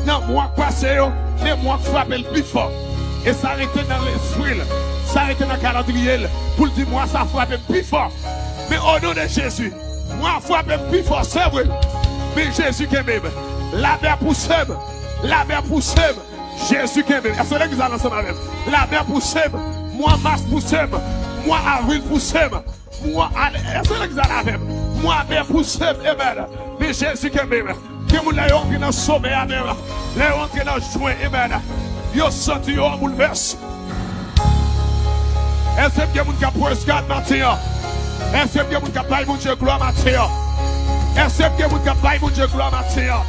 dans moi passé, mais moi frappe le plus fort. Et ça arrête dans l'esprit, ça arrête dans le calendrier, pour dire moi ça frappe le plus fort. Mais au nom de Jésus, moi frappe le plus fort, c'est vrai. Mais Jésus qui même, la mer pousse, Jésus qui même. Est-ce que vous allez ensemble avec la mer pousse, moi mars pousse, moi avril pousse. Moi, est-ce que vous allez avec moi, mais pousse, mais Jésus qui même. Que vous l'ayez entré dans le sommet, l'ayez entré dans le joint, vous avez senti, vous avez bouleversé. Est-ce que vous avez pour escale matin? Est-ce que vous avez pour Dieu gloire matin? Est-ce que vous avez pour Dieu gloire matin?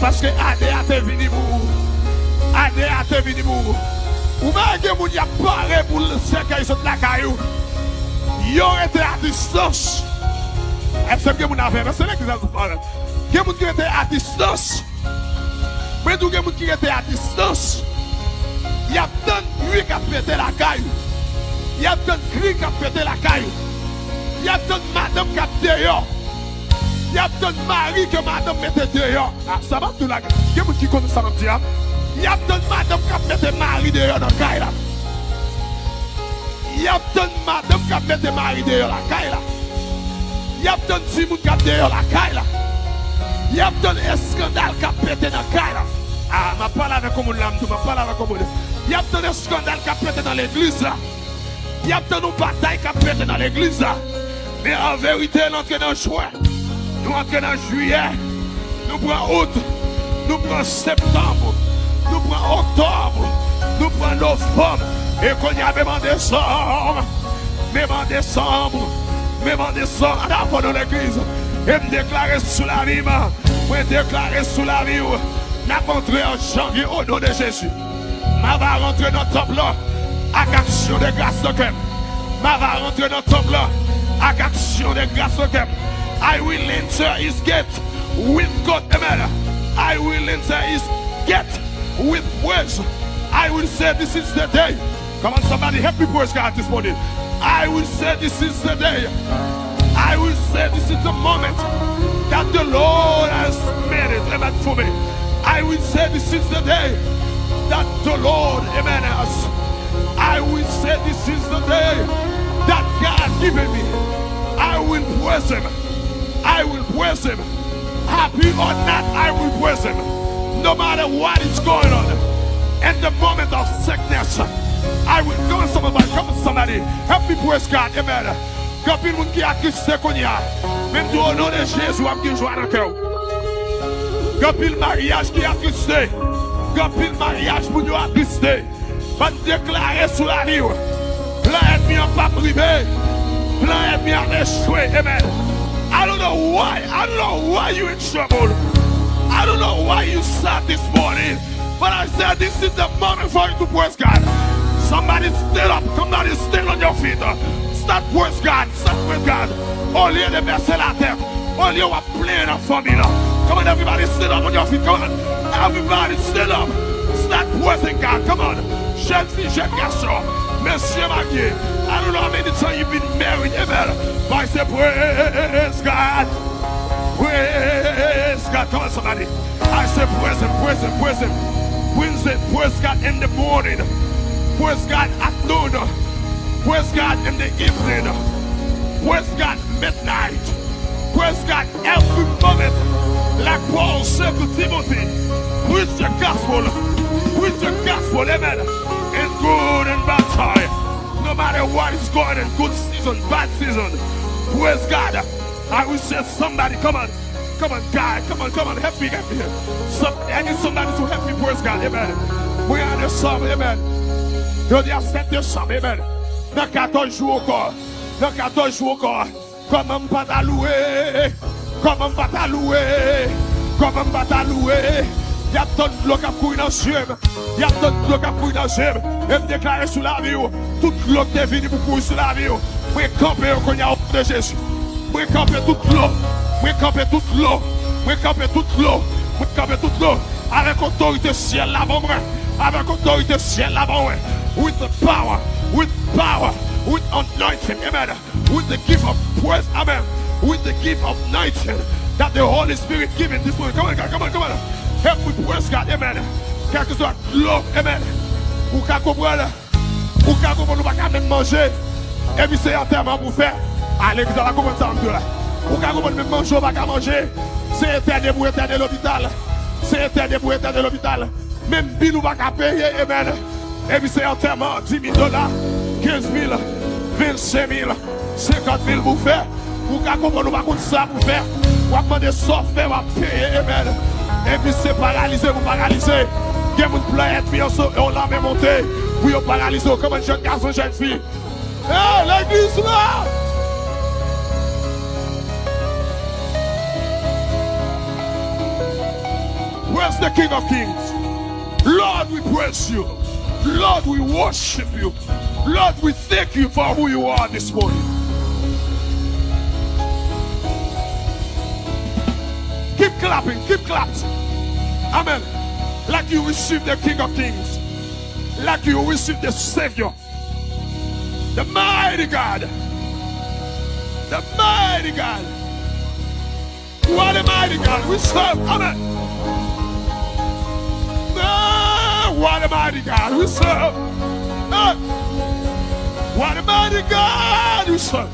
Parce que ADA te venu pour ADA te venu pour ou même que vous avez parlé pour le cercueil de la caillou. Ils ont été à distance. Est-ce que vous avez fait? C'est que vous parlez. Que vous étiez à distance. Mais tout le monde qui était à distance, il y a tant de nuit qui a pété la caillou. Il y a tant de cris qui a pété la caillou. Il y a tant de madame qui a dehors. Il y a tant de mari que madame mettait dehors. Ah, ça va tout là. Il y a qui connaît ça dans le diable. Il y a tant de madame qui a mettait mari dehors dans la caille là. Il y a tant de madame qui a mettait mari dehors dans la caille là. Il y a tant de simon qui a dehors dans la caille là. Il y a tant de scandale qui a pété dans la caille là. Ah, je parle avec comme là, je parle avec comme il y a tant de scandale qui a pété dans l'église là. Il y a tant de batailles qui ont pété dans l'église. Mais en vérité, nous entrons dans juin. Nous entrons dans juillet. Nous prenons août. Nous prenons septembre. Nous prenons octobre. Nous prenons novembre. Et qu'on y a même en décembre. Même en décembre. Même en décembre. On a dans l'église. Et me déclarer sous la vie. Me déclarer sous la vie. N'a pas entré en janvier au nom de Jésus. Ma va rentrer dans le temple là. Avec action de grâce de cœur. Ma va rentrer dans le temple là. Avec action de grâce de cœur. I will enter his gate with God. Amen. I will enter his gate with words. I will say this is the day. Come on, somebody help me praise God this morning. I will say this is the day. I will say this is the moment that the Lord has made it. Amen. For me. I will say this is the day that the Lord, amen, has. I will say this is the day that God given me. I will praise him. I will praise him. Happy or not, I will praise him. No matter what is going on. In the moment of sickness, I will go on somebody. Come on somebody. Help me praise God. Amen. Quand il y a des gens qui a Christ qu'on y a. Même au nom de Jésus, on a joie dans le cœur. Quand il y a le mariage qui a attristé, quand il y a le mariage pour nous attristé, on déclarer sous la vie, plein ennemi en pas privé, plein ennemi en échoué. Amen. I don't know why you're in trouble. I don't know why you sat this morning, but I said this is the moment for you to praise God. Somebody stand up, somebody stand on your feet. Start praise God, start praise God. Au lieu de baisser la tête, au lieu de plein de famille. Come on, everybody, stand up on your feet. Come on, everybody, stand up. Start praising God. Come on, jeune fille, jeune garçon, monsieur marié. I don't know how many times you've been married, amen. But I say, praise God. Praise God. Come on, somebody. I say, praise him, praise him, praise him. Praise God in the morning. Praise God at noon. Praise God in the evening. Praise God midnight. Praise God every moment. Like Paul said to Timothy, preach the gospel, amen, in good and bad time. No matter what is going on, good season, bad season, praise God. I will say somebody, come on, God, come on, help me. I need somebody to help me, praise God, amen. We are the psalm, amen. Yo dis à 7 décembre, amen. Dans 14 jours encore, comment pas t'allouer, comment pas t'allouer. Il y a tant de l'eau qui a couru dans le ciel. Et me déclarer sous la vie. Toute l'eau qui est venue pour courir sur la vie. Je vais camper au nom de Jésus. Je vais camper toute l'eau. Avec autorité ciel là-bas. With the power. With anointing. Amen. With the gift of praise. Amen. With the gift of anointing that the Holy Spirit given this morning. Come on. Help me praise God, amen. Quelque soit l'eau, amen. Ou qu'à comprendre, nous pas même manger. Et puis c'est enterrement pour faire. Allez, vous allez commencer en deux là. Ou qu'à comprendre même manger, pas qu'à manger. C'est éternel pour éternel l'hôpital. Même bill ou pas qu'à payer, amen. Et puis c'est enterrement, $10,000, 15,000, 25,000, 50,000 pour faire. Ou qu'à comprendre, nous pas contre ça pour faire. Ou à demander ça faire, ou à payer, amen. Et puis c'est paralysé, vous paralysez. Il y a une planète, puis on l'a même monté. Puis on paralyse, comme un jeune garçon, jeune fille. Hey, l'église là! Where's the King of Kings? Lord, we praise you. Lord, we worship you. Lord, we thank you for who you are this morning. Keep clapping. Amen. Like you receive the King of Kings. Like you receive the Savior. The mighty God. What a mighty God we serve. Amen. What a mighty God we serve. What a mighty God we serve.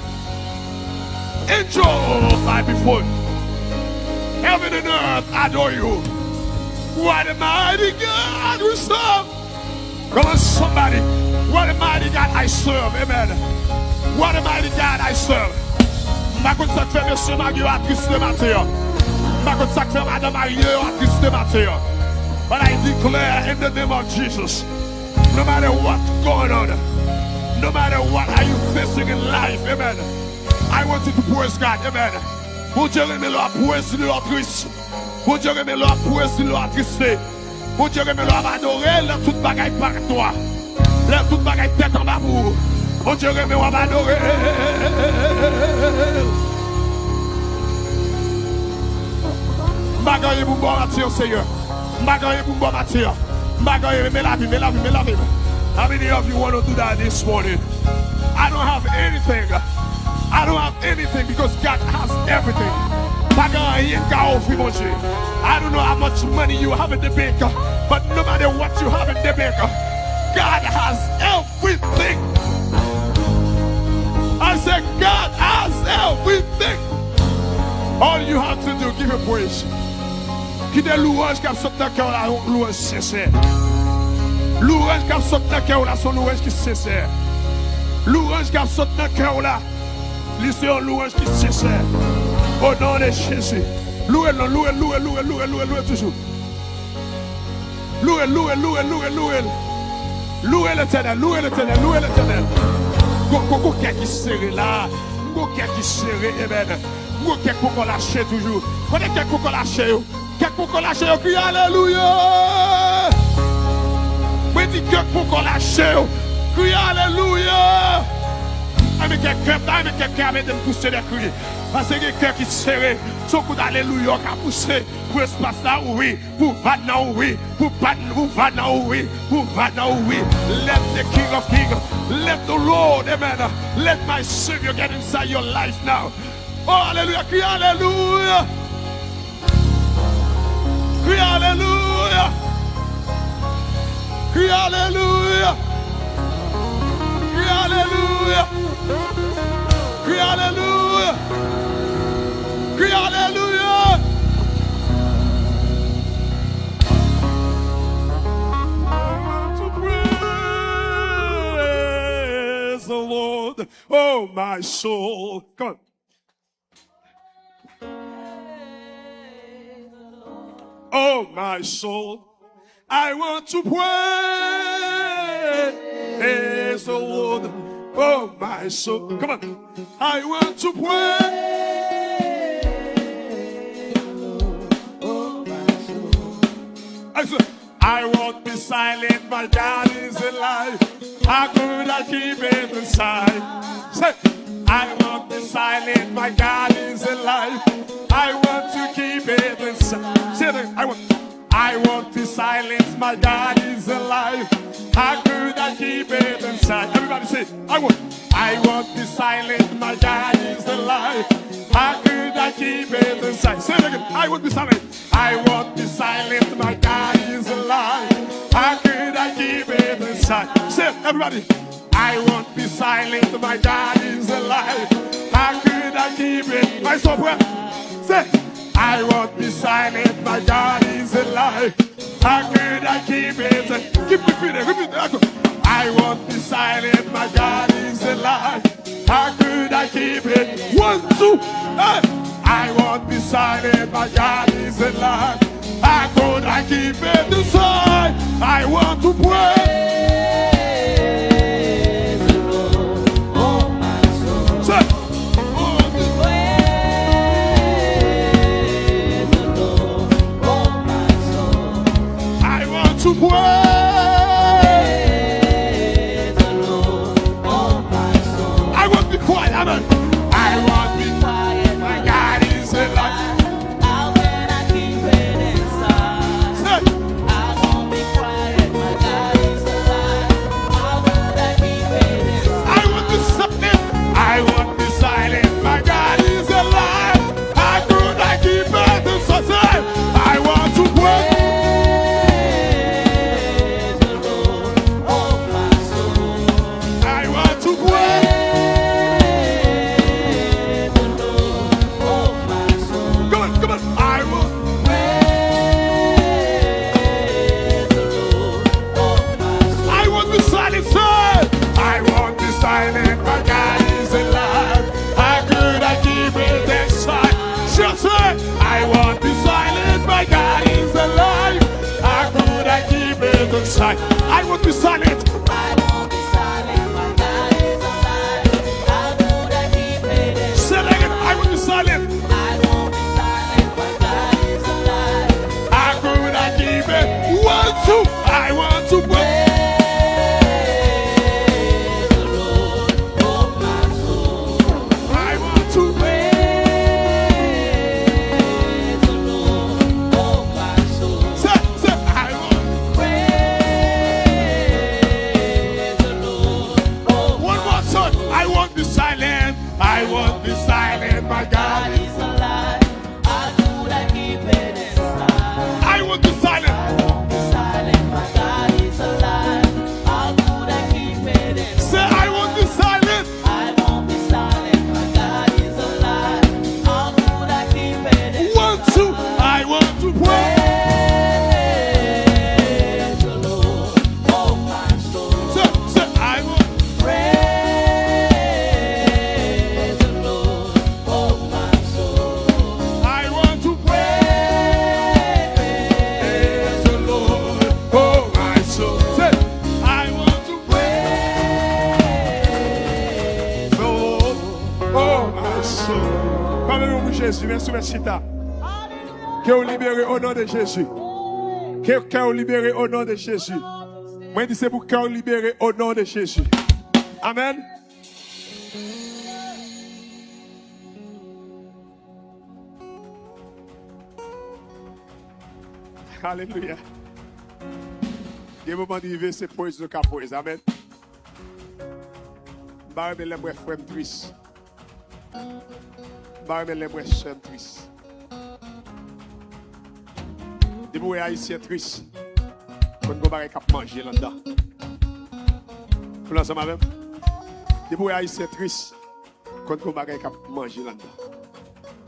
Angels fly before you. Heaven and earth adore you. What a mighty God we serve. Come on, somebody. What a mighty God I serve. Amen. What a mighty God I serve. Ma kon sak fe Monsieur Mario a triste matin. Ma kon sak fe Madame Mario a triste matin. But I declare in the name of Jesus, no matter what's going on, no matter what are you facing in life, amen, I want you to praise God, amen. Pour Dieu remet l'or, praise l'or triste. Pour Dieu remet l'or, praise l'or triste. Pour Dieu remet l'or, adorer, là toute bagaille par toi. Là toute bagaille tête en bas pour. Pour Dieu remet l'or, adorer. Magaye pour bon matin, Seigneur. Magaye pour bon matin. Magaye, me la vie, me la vie, me la vie. How many of you want to do that this morning? I don't have anything. I don't have anything because God has everything. I don't know how much money you have in the bank, but no matter what you have in the bank, God has everything. I said, God has everything. All you have to do, give him praise. Qui des louanges qui a sauté dans le cœur, la louange sincère. Louange qui a sauté dans le cœur, là, son louange qui est sincère. Louange qui a sauté dans le cœur, là, l'histoire louange qui est sincère. Au nom de Jésus. Louez, louez, louez, louez, louez, louez, louez toujours. Louez, louez, louez, louez, louez. Louez l'éternel, louez l'éternel, louez l'éternel. Go qui serré là. Go qui serré, amen. Go qui qu'on lâche toujours. Connais qui qu'on lâche. Quelqu'un lâche, crie alléluia. Mais dis quelqu'un lâche, crie alléluia. Avec quelqu'un avec de pousser des cris. Parce que quelqu'un qui serré, son coup d'alléluia qui a poussé pour espace là, oui, pour Vadna, oui, pour Vadna, oui, pour Vadna, oui. Let the King of Kings, let the Lord, amen. Let my Savior get inside your life now. Oh, alléluia, crie alléluia. Crie alléluia. Crie alléluia. Crie alléluia. Crie alléluia. Crie alléluia. To praise the Lord, oh my soul. Come on. Oh, my soul, I want to praise the Lord. Oh, my soul, come on. I want to praise the Lord. Oh, my soul. I won't be silent, my God is alive. How could I keep it inside? Say, I won't be silent, my God is alive. I want to keep it inside. Say it, I won't be silent, my God is alive. How could I keep it inside? Everybody say, I won't be silent, my God is alive. How could I keep it inside? Say it again, I won't be silent. I won't be silent, my God is alive. How could I keep it inside? Say it, everybody. I won't be silent, my God is alive. How could I keep it? My software. Say, I won't be silent, my God is alive. How could I keep it? Keep repeating, repeat it. I won't be silent, my God is alive. How could I keep it? 1, 2, hey. I won't be silent, my God is alive. How could I keep it inside? I want to pray. To praise the Lord, oh my soul. I won't be quiet, amen. I won't be quiet, my God is alive. How can I keep it inside? Say, I won't be quiet, my God is alive. silent. I won't be silent. I won't be silent. My God is alive. How could I keep hidden? Say it again. I won't be silent. I won't be silent. My God is alive. How could I keep it? 1, 2. I want to pray. Praise the Lord, oh my soul. I want to pray. Praise the Lord, oh my soul. Say, I want. Praise the Lord, oh One more time. I won't be silent. I won't be silent. My God. God is alive. How could I keep it inside? I won't be silent. I won't be silent. My God is alive. How could I keep it inside? Say, I won't be silent. I won't be silent. My God is alive. How could I keep it inside? 1, 2. I want to pray. Praise the Lord, oh my soul. Say, I want. Praise the Lord, oh my soul. I want to praise the Lord. Oh, my soul. Say, I want to praise the Lord. Oh, my soul. Parlez-nous, Jésus. Merci, merci. Que vous libérez au nom de Jésus. Que vous libérez au nom de Jésus. Moi, je dis c'est pour que vous libérez au nom de Jésus. Amen. Alléluia. Il y a un moment d'arriver, c'est pour le cap. Amen. Je vais les frères tristes. Je vais les sœurs tristes. Des bouets haïtiens tristes. Quand on va manger là-dedans. Vous l'entendez même? Des bouets haïtiens tristes. Quand on va manger là-dedans.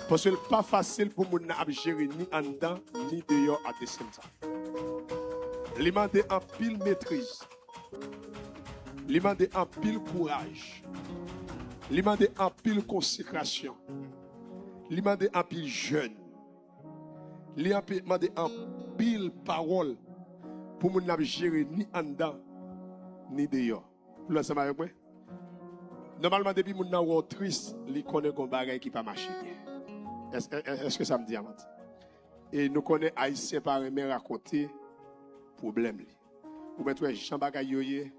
Parce que ce n'est pas facile pour nous de gérer ni en dedans ni dehors à des temps. Il demande en pile maîtrise. Il demande en pile courage. Il demande en pile consécration. Il demande en pile jeûne. Il demande en pile parole pour nous de gérer ni en dedans ni dehors. Vous l'avez avec moi? Normalement, depuis que nous sommes tristes, nous connaissons des bagages qui ne pas marcher bien. Est-ce que ça me dit, Amand? Et nous connaissons Haïtiens par aimer raconter problème. Ou bien, Jean Bagayoye,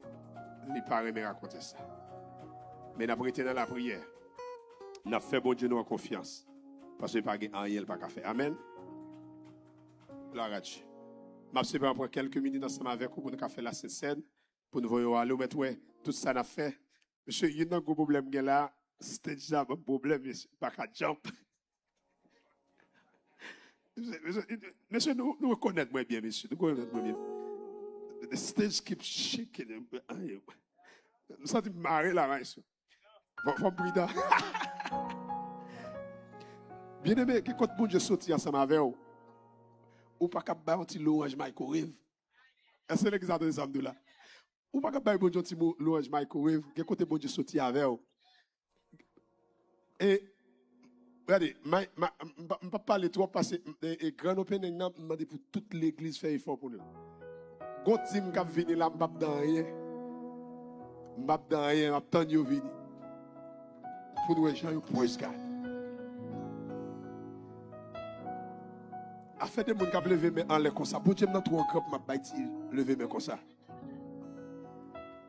il par aimer raconter ça. Mais nous avons été dans la prière. Nous avons fait bon Dieu nous en confiance. Parce que pas rien pas faire. Amen. Gloire à Dieu. Je vais prendre quelques minutes ensemble avec vous pour nous faire la scène. Pour nous voir aller. Mais tout ça n'a fait. Monsieur, il y a un gros problème là. C'était déjà un problème. Pas qu'à jump. Monsieur, nous reconnaissons bien, monsieur. Nous reconnaissons bien. The stage keeps shaking. Nous sommes marrés là, monsieur. Faut briller. Bien aimé, quand bon Dieu sorti ensemble avec vous, ou pas qu'à faire un petit louange microwave. Est-ce que l'exemple de ça là? Ou pas qu'à faire un petit louange microwave, quand bon Dieu sorti avec vous. Et regardez, je ne vais pas parler trop parce que le grand opening, je demande pour toute l'église faire effort pour nous. Quand je suis venu là, je ne vais pas rien. Je ne vais pas rien, je vais venir. Pour nous, les gens, praise God. Afin de gens qui lever mes en l'air comme ça, pour Dieu, je trop grand pour lever mes comme ça.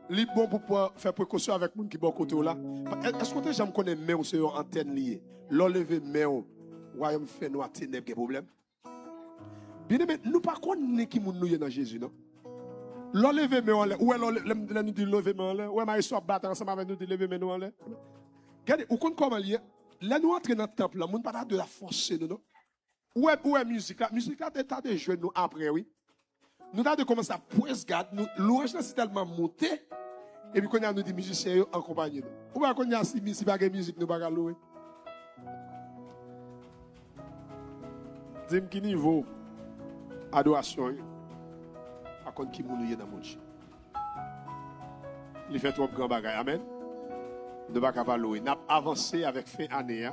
C'est bon pour pouvoir faire précaution avec les gens qui sont côté là. Est-ce que les gens connaissent mais c'est une antenne liée? L'enlever mais royaume fait nous ténèbres des problèmes. Bien aimé, nous pas connaissons qui nous dans Jésus non. L'enlever mais en l'air. Où est nous dit lever mais en l'air? Où est soit battre ensemble avec nous dit lever mais nous en l'air? Regardez, vous connaissez comment lié? Là nous entrons dans le temple là, nous pas de la force non. Où est musique là? Musique là t'as des jeunes nous après oui. Nous avons commencé à praise God, nous louange c'est tellement monté et puis quand nous dit musiciens en compagnie nous. Ou pas qu'on y a si pas de musique nous pas louer. Dis-moi qui niveau adoration à contre qui nous dans mon Dieu. Il fait trop grand bagage. Amen. Nous pas capable louer. N'a avancé avec fin année.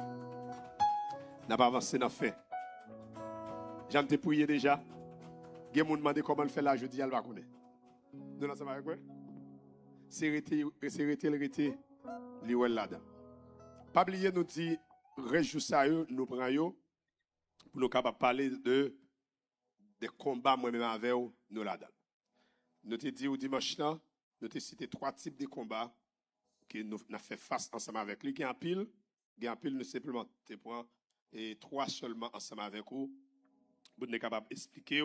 N'a pas avancé dans fin. J'aime te prier déjà. Il y a des gens qui demandent comment le faire là, je dis, elle va connaître. Nous ensemble avec moi. C'est arrêter li wèl là-dedans. Pas oublier nous dit réjouir ça nous prend yo pour nous capable parler de des combats moi-même avec nous là-dedans. Nous te dit au dimanche là, nous te cité 3 types de combats que nous avons fait face ensemble avec lui. Il y a un pile nous simplement te prend et 3 seulement ensemble avec vous pour nous capable expliquer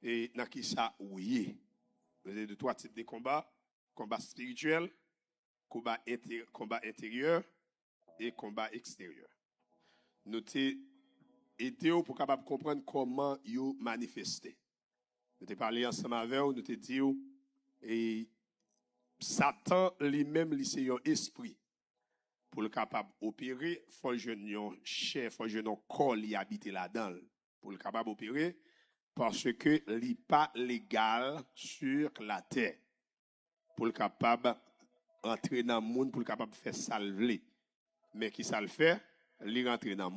et dans qui ça oui. Nous avons de 3 types de combats, combat spirituel, combat intérieur et combat extérieur. Nous te aider pour capable comprendre comment yo manifester. Nous te parlé ensemble avec vous, nous te dit et Satan lui-même lui c'est un esprit pour le capable opérer, faut jeune chair, faut jeune corps li habiter là-dedans pour le capable opérer parce que li pas légal sur la terre pour le capable entrer dans le monde pour le capable faire salver. Mais qui ça le fait? Li rentrer dans le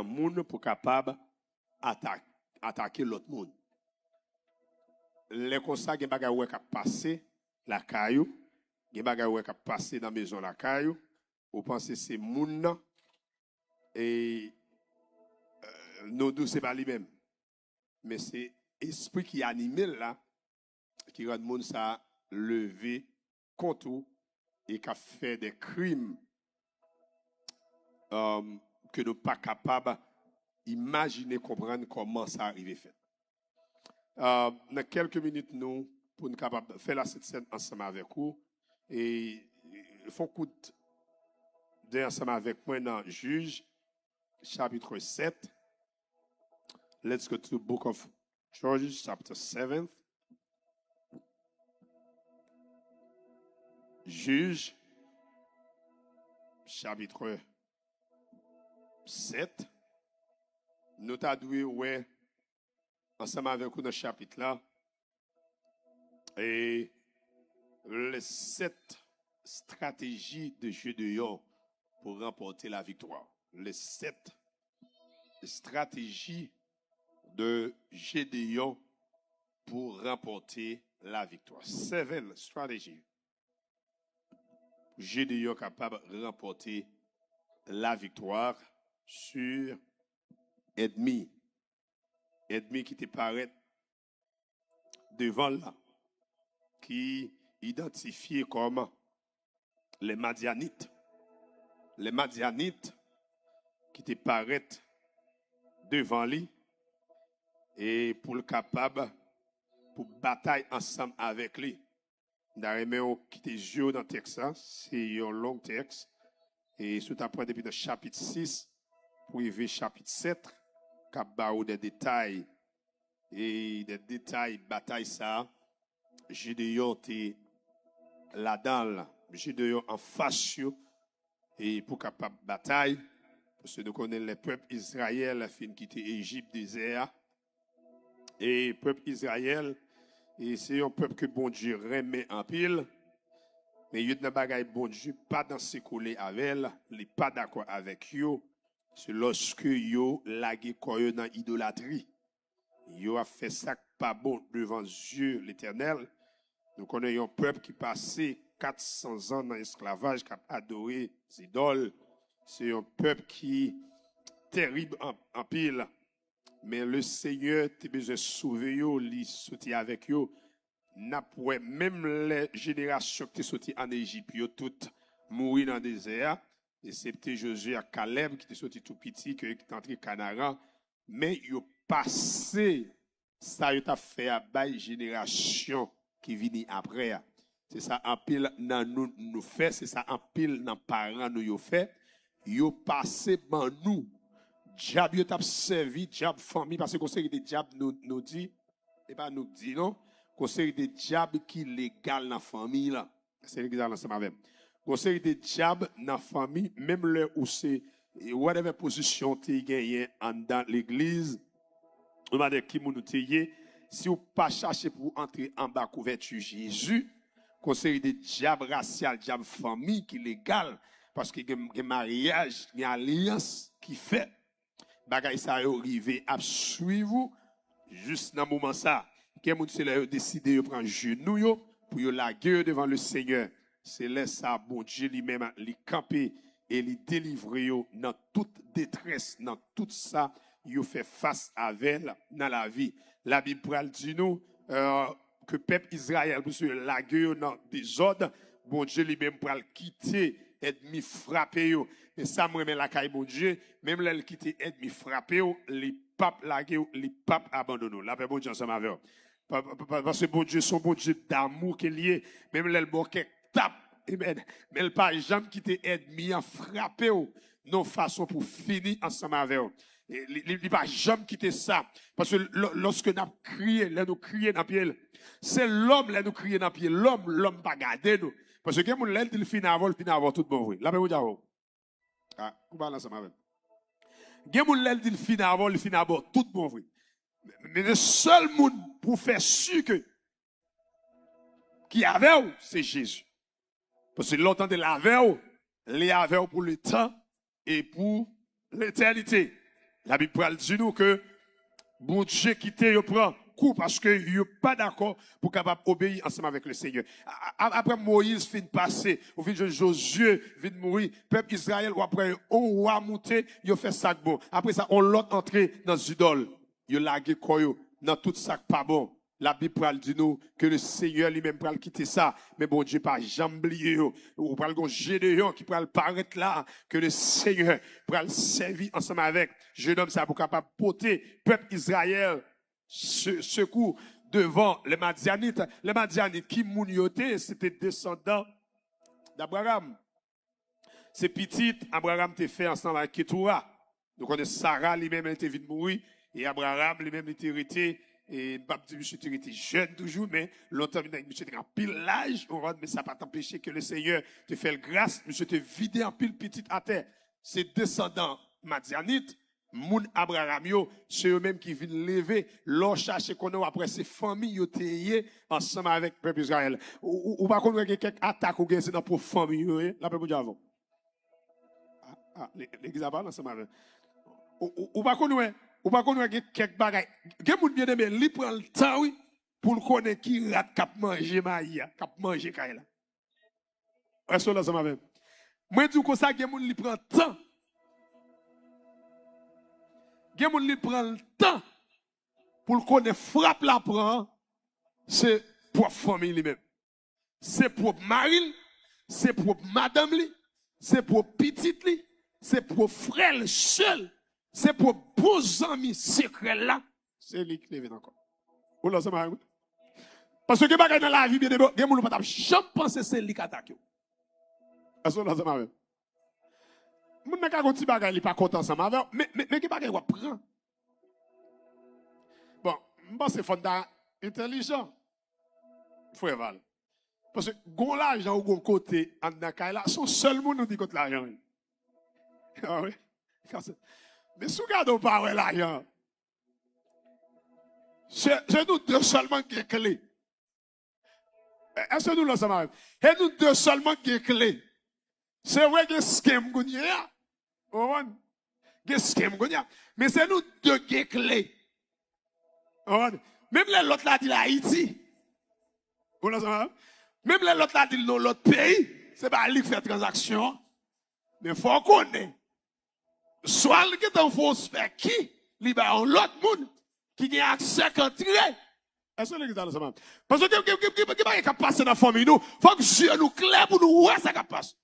monde pour capable attaquer l'autre monde. Les constats gen bagay wè k'ap passé la caillou, gen bagay wè k'ap passé dans maison la caillou, ou pensez c'est moun nan et nous deux c'est pas lui même. Mais c'est esprit qui anime là qui rend moun ça lever contre et qui fait des crimes que nous pas capable imaginer comprendre comment ça arrive fait. Dans quelques minutes nous pour nous capable faire la cette scène ensemble avec vous et il faut coup ensemble avec moi dans Juge chapitre 7. Let's go to the book of Judges chapter 7. Juge chapitre 7. Nous t'adoué ouais ensemble avec vous dans ce chapitre là et les 7 stratégies de Gédéon pour remporter la victoire. Les 7 stratégies de Gédéon pour remporter la victoire. 7 stratégies. Gédéon capable de remporter la victoire sur ennemi qui te paraît devant là, qui identifié comme les Madianites. Les Madianites qui te paraît devant lui et pour le capable pour bataille ensemble avec lui. D'ailleurs, qui te joue dans le texte, c'est un long texte et tout après depuis le chapitre 6 pour arriver au chapitre 7. Ou des détails et des détails bataille ça Gédéon était là-dedans Gédéon en face et pour capable bataille parce que nous connaissons les peuples Israël fin quitter Égypte désert et peuple Israël et c'est un peuple que bon Dieu remet en pile mais il y a des bagaille bon Dieu pas dans se coller avec elle, il pas d'accord avec eux. C'est lorsque yo lagué koyo dans idolâtrie. Yo a fait ça pas bon devant Dieu l'Éternel. Nous connaissons un peuple qui passait 400 ans dans l'esclavage, qui a adoré les idoles. C'est un peuple qui terrible en pile. Mais le Seigneur a besoin de sauver yo, li sorti avec yo. N'a pas même les générations qui sont sorties en Égypte, yo toutes mourir dans le désert. Et c'était Josué à Caleb qui était sorti tout petit, qui est entré Canaan. Mais il a passé, ça il a fait à la génération qui vient après. C'est ça en pile dans nous fait, c'est ça en pile dans parents nous fait. Il a passé dans nous. Diable il a servi, diable famille, parce que conseil de diable nous dit, et pas nous dit non, conseil de diable qui est légal dans la famille là. C'est légal ensemble avec. Conseil de diable dans la famille, même là où c'est, whatever position tu gagné dans l'église, on va dire qui nous teye, si vous pas chercher pour entrer en bas couverture Jésus, conseil de diable racial, diable famille qui est légal, parce que y a mariage, y a alliance qui fait, bagay ça arrivé à suivre juste dans moment ça, Quel monde c'est là décidé de prendre genou yo pour yo laguer devant le Seigneur. C'est là ça bon Dieu lui-même li camper et li délivrer yo dans toute détresse, dans tout ça yo fait face avec dans la vie. La Bible pral dit nous que peuple Israël pour se laguer dans désordre, bon Dieu lui-même pral quitter ennemi frappé yo. Et ça me remet la caille bon Dieu, même là il quitter ennemi frappé yo, les papes laguer, les papes abandonner. La paix bon Dieu ensemble avec. Parce que bon Dieu, son bon Dieu d'amour qu'il y est, même là, le bon qui tape, amen. Mais il pas jamais quitter ennemi à frapper, non façon pour finir ensemble avec eux. Il ne pas jamais quitter ça. Parce que lorsque nous crions, là nous crions dans le pied, c'est l'homme là nous crions dans le pied. L'homme pas garder nous. Parce que quand on l'a dit, il finit avant tout bon vrai. La paix vous dire. Ah, vous parlez ensemble avec. Quand on l'a dit, il finit avant tout bon vrai. Mais le seul monde pour faire sûr que qui avait, c'est Jésus. Parce que l'autant de l'avait, les avait pour le temps et pour l'éternité. La Bible dit nous que bon Dieu quitté, il prend coup parce que il n'est pas d'accord pour capable obéir ensemble avec le Seigneur. Après Moïse fin passer, au fin de Josué vient mourir, peuple Israël ou après on roi monter, il fait ça bon. Après ça on l'autre entrer dans idole. Yo lagué koyo dans tout ça pas bon. La Bible pral dit nous que le Seigneur lui-même pral quitter ça, mais bon Dieu pas jamais oublier ou pral gon Gédéon qui pral paraître là que le Seigneur pral servir ensemble avec jeune homme ça pour capable porter peuple Israël secours devant les Madianites. Les Madianites qui mounioté c'était descendants d'Abraham. C'est petit Abraham te fait ensemble avec Ketura. Donc on est Sarah lui-même elle était vite mourir. Et Abraham, lui-même, était arrêté, et monsieur était jeune toujours, mais longtemps, monsieur était en pile l'âge, mais ça n'a pas t'empêcher que le Seigneur te fait le grâce, monsieur te vidé en pile petite à terre. Ses descendants madianites, moun Abraham yo, c'est eux-mêmes qui viennent lever, l'on cherche qu'on a après ces familles yo téye ensemble avec le peuple Israël. Ou pas qu'on a quelques attaques ou c'est dans pour famille, la peuple avant. L'église a parlé ensemble avec. Ou pas qu'on a ou pas qu'on a quelques bagages. Quelqu'un bien aimé, il prend le temps oui pour connaître qui rat cap manger maïa, cap manger kaila. Est-ce que là ça m'a fait? Moi dis comme ça quelqu'un il prend le temps. Quelqu'un il prend le temps pour connaître frappe la prend, c'est pour famille lui-même. C'est pour mari, c'est pour madame li, c'est pour petite li, c'est pour frère seul. C'est pour beaux amis secrets là, c'est lui qui vient encore. Oula, ça m'a. Parce que bagay dans la vie, bien des gens pas jamais penser c'est lui qui attaque. Est-ce que ça m'a. Moun n'a pas petit bagay, il pas content ça m'a. Mais qui bagay ou prend. Bon, moi c'est fonda intelligent. Frère Val. Parce que gon l'argent ou gon côté en dans là, son seul monde nous dit contre l'argent. Ah oui. Mais si vous regardez pas l'argent, c'est nous deux seulement qui est clé. Est-ce que nous le savons? Et nous deux seulement qui est clé. C'est vrai que schème gounia. Que schème gounia. Mais c'est nous deux qui est clé. Même l'autre là dit l'Haïti. Vous le savez? Même l'autre là dit dans l'autre pays. C'est pas lui qui fait transaction. Mais il faut qu'on ait. Soit le qui est en fausse fait qui, il va en l'autre monde qui a accès à entrer. Est-ce que vous avez ça? Parce que qui va passer dans la famille, nous, il faut que Dieu nous claire pour nous voir ça qui passe.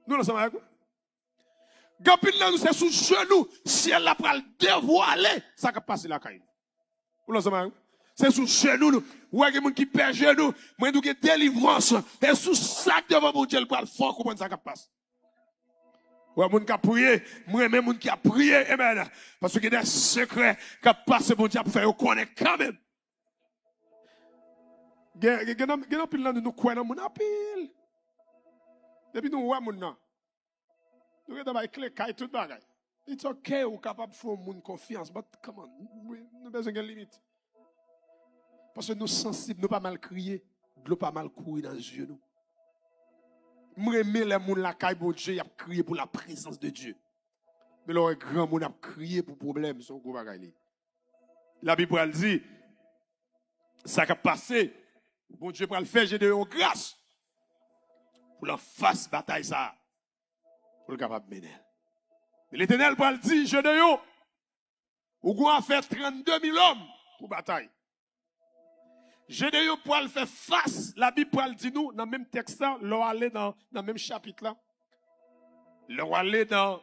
Nous le savons avec vous. Gapil là, nous c'est sous genou, si elle a pas le dévoiler, ça qui passe la caille. Vous le savez avec vous. C'est sous genou, nous. Ou il y a des gens qui perdent genou, moi nous avons délivrance, et sous ça devant mon Dieu, le bras fort, comment ça qui passe. Ouais, moun qui a prié, moi même moun qui a prié, amen. Parce qu'il y a des secrets qui passent mon Dieu pour faire connaître quand même. Gen pile là nous croyons moun pile. Depuis nous ouais moun nan. Nous avons des clés kay tout bagay. It's okay ou capable faire moun confiance, but come on, nous besoin de limite. Parce que nous sensibles, nous pas mal crier, nous pas mal courir dans les yeux nous. Moi, les gens la caille pour Dieu, ils ont crié pour la présence de Dieu. Mais les grands gens ont crié pour problème, son gros bagaille. La Bible dit, Ça qui a passé, bon Dieu pour le faire, j'ai de grâce. Pour l'en face bataille ça. Pour le capable de mener. Mais l'Éternel pour le dire, je de yo. Ou qu'on a fait 32 000 hommes pour bataille. Je de yo pour le faire face. La Bible pour le dire nous, dans le même texte là, l'on aller dans le même chapitre là. L'on aller dans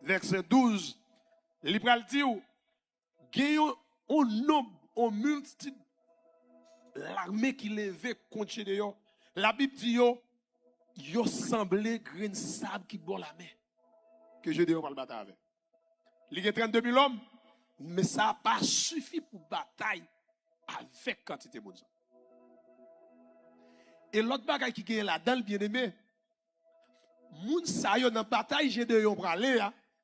verset 12. Il pour le dire, gagnons un nombre, un multitude, l'armée qui levait contre de yo. La Bible dit yo semblé grain sable qui boit la main. Que je déroule le bataille avec. Il y a 32 000 hommes, mais ça n'a pas suffi pour bataille avec quantité de monde. Et l'autre bagaille qui est là-dedans, le bien-aimé, moun sa yo dans bataille, j'ai de yon pralé,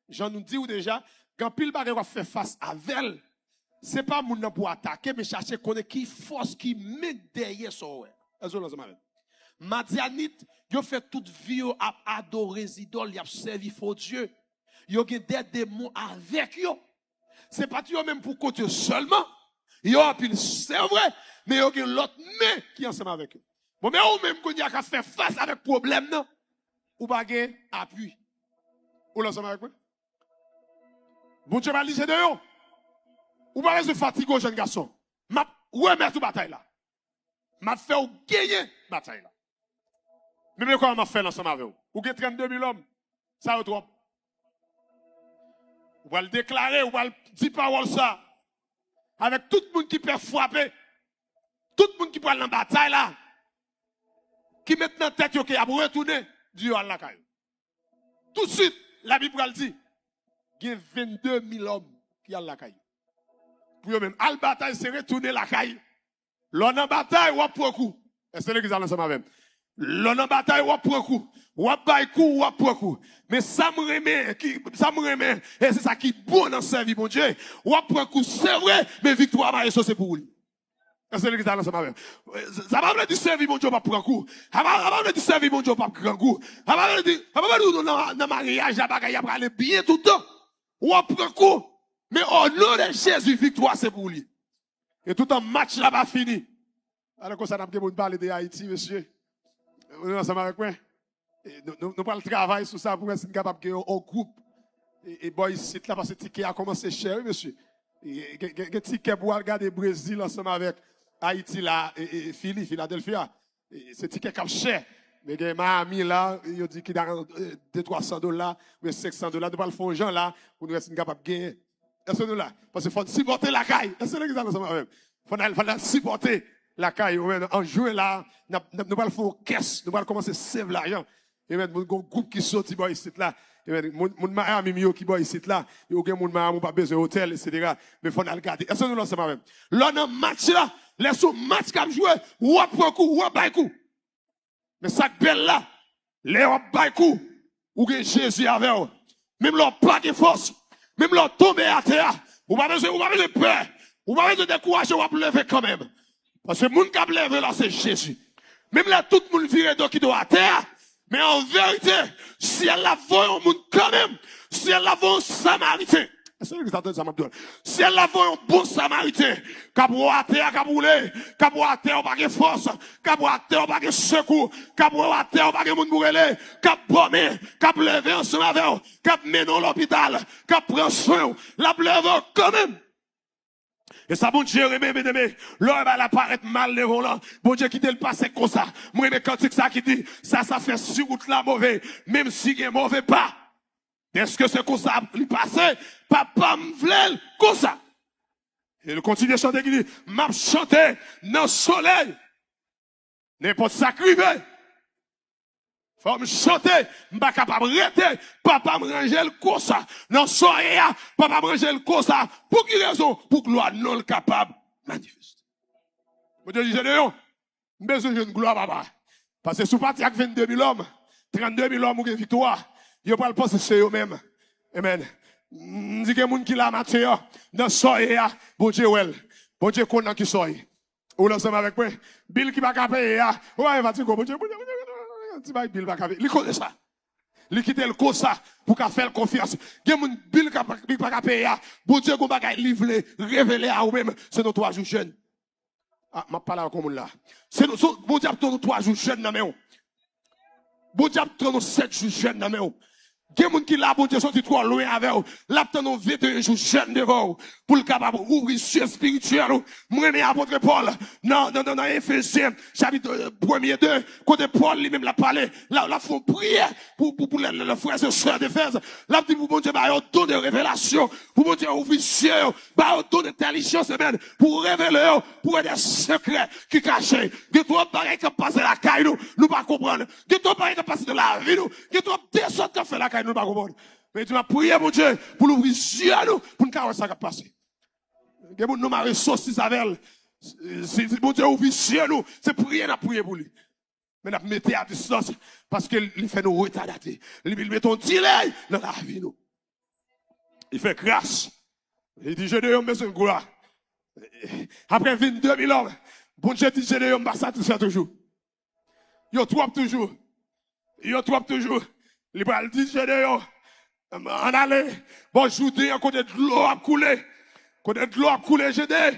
j'en nous dis ou déjà, quand pile bagaille va faire face à elle, c'est pas moun nan pour attaquer, mais chercher connaître qui force qui met derrière son ouais. Madianite, yo fait toute vie à adorer les idoles, y a servi faux Dieu. Yo gen des démons avec yo. C'est pas yo même pour côté seulement. Yo a pile c'est vrai, mais yo gen l'autre main qui ensemble avec eux. Bon mais ou même qu'on y a qu'à faire face avec problème non, ou pas gen appui. Ou l'ensemble avec moi. Bon Dieu m'a dit de yo. Ou pas se fatiguer jeune garçon. M'a remettre tout bataille là. M'a fait ou gagner bataille là. Même comment m'a fait ensemble avec vous. Ou gen 32 000 hommes. Ça ou trop. Ou va le déclarer, ou va le dire parole ça. Avec tout le monde qui peut frapper. Tout le monde qui peut aller dans la bataille là. Qui met dans la tête qui a retourné. Dieu à la caille. Tout de suite, la Bible le dit. Il y a 22 000 hommes qui ont la caille. Pour eux même, à la bataille, c'est retourner la caille. L'on en bataille, ou à pour coup. Est-ce que les gens ensemble avec? L'on en bataille, ou à pour coup. Ou à bail coup, ou à pour coup. Mais ça me remet, et c'est ça qui est bon dans sa vie, mon Dieu. Ou à pour coup, c'est vrai, mais victoire, c'est pour lui. Est-ce que les gens ensemble avec? Ça va me dire servir, mon Dieu, pas pour un coup. Ça va me dire servir, mon Dieu, pas pour un coup. Ça va me dire, dans le mariage, la bagaille, il va aller bien tout le temps. Ou à pour un coup. Mais au nom de Jésus, victoire, c'est pour lui. Et tout un match là-bas fini. Alors, comme ça, nous avons parlé de Haïti, monsieur. Nous sommes ensemble avec moi. Nous parlons de travail sur ça pour être capable de un groupe. Et boy, c'est là parce que le ticket a commencé cher, monsieur. Le ticket pour regarder le Brésil ensemble avec Haïti là, et Philadelphia. C'est ticket qui est cher. Mais il y a Miami là, il dit qu'il a $200-300, mais $500, nous parlons de fonds gens là, pour nous être capable de gagner. Est-ce que nous là? Parce qu'il faut supporter la caille. Est-ce que nous ensemble avec moi? Il faut supporter la caille. En juin là, nous allons faire une caisse, nous allons commencer à sauver l'argent. Et même, un groupe qui sort ici là. Et même, mon Miami qui est ici là. Il y a un Miami pas besoin d'hôtel, etc. Mais il faut le garder. Est-ce que nous ensemble avec moi? Là, dans le match là, laisse le match qui a joué, ou à prendre coup, ou à bailler coup. Mais ça belle là, les ou à bailler coup, ou que Jésus avec eux. Même leur pas de force. Même leur tomber à terre, ou pas besoin de peur, ou pas besoin de décourager, ou pas lever quand même. Parce que le monde qui a levé là, c'est Jésus. Même là, tout le monde vire donc qui doit à terre, mais en vérité, si elle la voit un monde quand même, si elle la voit un Samaritain, est-ce que vous entendez ça, Mabdoul? Si elle la voit un bon Samaritain, kabou à terre, kaboulé, kabou à terre, pas de force, kabou à terre, pas de secours, kabou à terre, pas de monde bourrelé, kab bombé, kab levé ensemble avec eux, kab mené à l'hôpital, kab prend soin, la levé quand même. Et ça, bon Dieu, mesdames, l'homme va apparaître mal les volants. Bon Dieu, quitte le passé comme ça. Moi, mais quand c'est ça qui dit, ça fait sur route la mauvais, même si il est mauvais pas. Est-ce que c'est comme ça, il passe, papa m'vlel, comme ça. Et il continue à chanter, qui dit, m'a chanté dans le soleil. N'importe ça crivé. Faut me chanter, m'pas capable rester, papa me ranger le comme ça. Dans le soleil, papa me ranger le comme ça. Pour quelle raison? Pour que gloire non capable manifeste. Mon Dieu, je dis, besoin de gloire, papa. Parce que sous parti avec 22 000 hommes, 32 000 hommes ou une victoire. Yo pas le penser c'est eux-mêmes. Amen. Dit que moun qui la matière dans soye bon Dieu well. Bon Dieu connaît qui soye. Ou l'ensemble avec moi. Bill qui va payer ouais va dire bon Dieu. Tu vas Bill va payer. Il connaît ça. Il quitte le cause ça pour qu'a faire confiance. Gen moun Bill qui va payer bon Dieu qu'on va livrer révéler à ou même c'est nos 3 jours jeunes. Ah, ma parole comme là. C'est nous, bon diable, nous 3 jours jeunes dans main. Bon diable, nous 7 jours jeunes dans main. Il y a des gens qui là, bon Dieu, sont trop loin avec vous. Là, nous 21 jours jeunes devant vous. Pour le capable ouvrir les yeux spirituels. Moi, mais apôtre Paul, non, Éphésiens, chapitre 1er 2, côté Paul lui-même l'a parlé. Là, font prière pour les frères et sœurs d'Éphèse. Là, dit pour bon Dieu, bah, don de révélation. Pour bon Dieu, ouvrir les yeux, bah, don d'intelligence, pour révéler, pour des secrets qui cachent. Que toi, pareil, qui passe la caille, nous pas comprendre. Que toi, pareil, qui passe de la vie, nous. Que toi, descendre, qui fait la caille, nous pas comprendre. Mais tu m'as prié, mon Dieu, pour l'ouvrir les yeux, nous, pour nous voir ça qui passe. Que nous m'a ressources avec si bon Dieu ouvre les yeux, nous, c'est prier, n'a prier pour lui. Mais nous mettez à distance, parce qu'il fait nous retarder. Il met un delay dans la vie, nous. Il fait grâce. Il dit, je n'ai besoin de gloire. Après 22 000 hommes, bon Dieu dit, je n'ai pas satisfait toujours. Il y a trop toujours. Il y a trop toujours. Il va dire, je n'ai en aller. Bon, je vous dis, côté de l'eau à couler. Côté de l'eau à couler, je dis,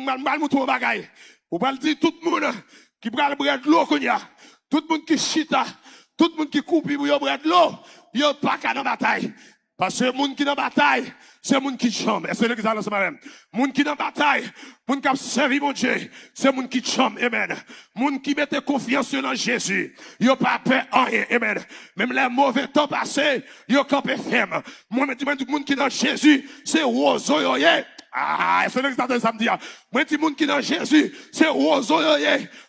mal mouton bagaille. Vous va dire, tout le monde qui prend le bras de l'eau, tout le monde qui chita, tout le monde qui coupe pour le bras de l'eau, il n'y a pas qu'à dans la bataille. Parce que le monde qui est dans la bataille, c'est le monde qui chante. Est-ce que vous avez ce matin? Le monde qui est dans la bataille, le monde qui a servi mon Dieu, c'est le monde qui chante. Amen. Le monde qui mette confiance dans Jésus, il n'y a pas peur en rien. Amen. Même les mauvais temps passés, il y a campé ferme. Moi, je dis, tout le monde qui est dans Jésus, c'est roseau. Ah, est-ce que vous avez ça me dire? Moi, je dis, le monde qui est dans Jésus, c'est roseau.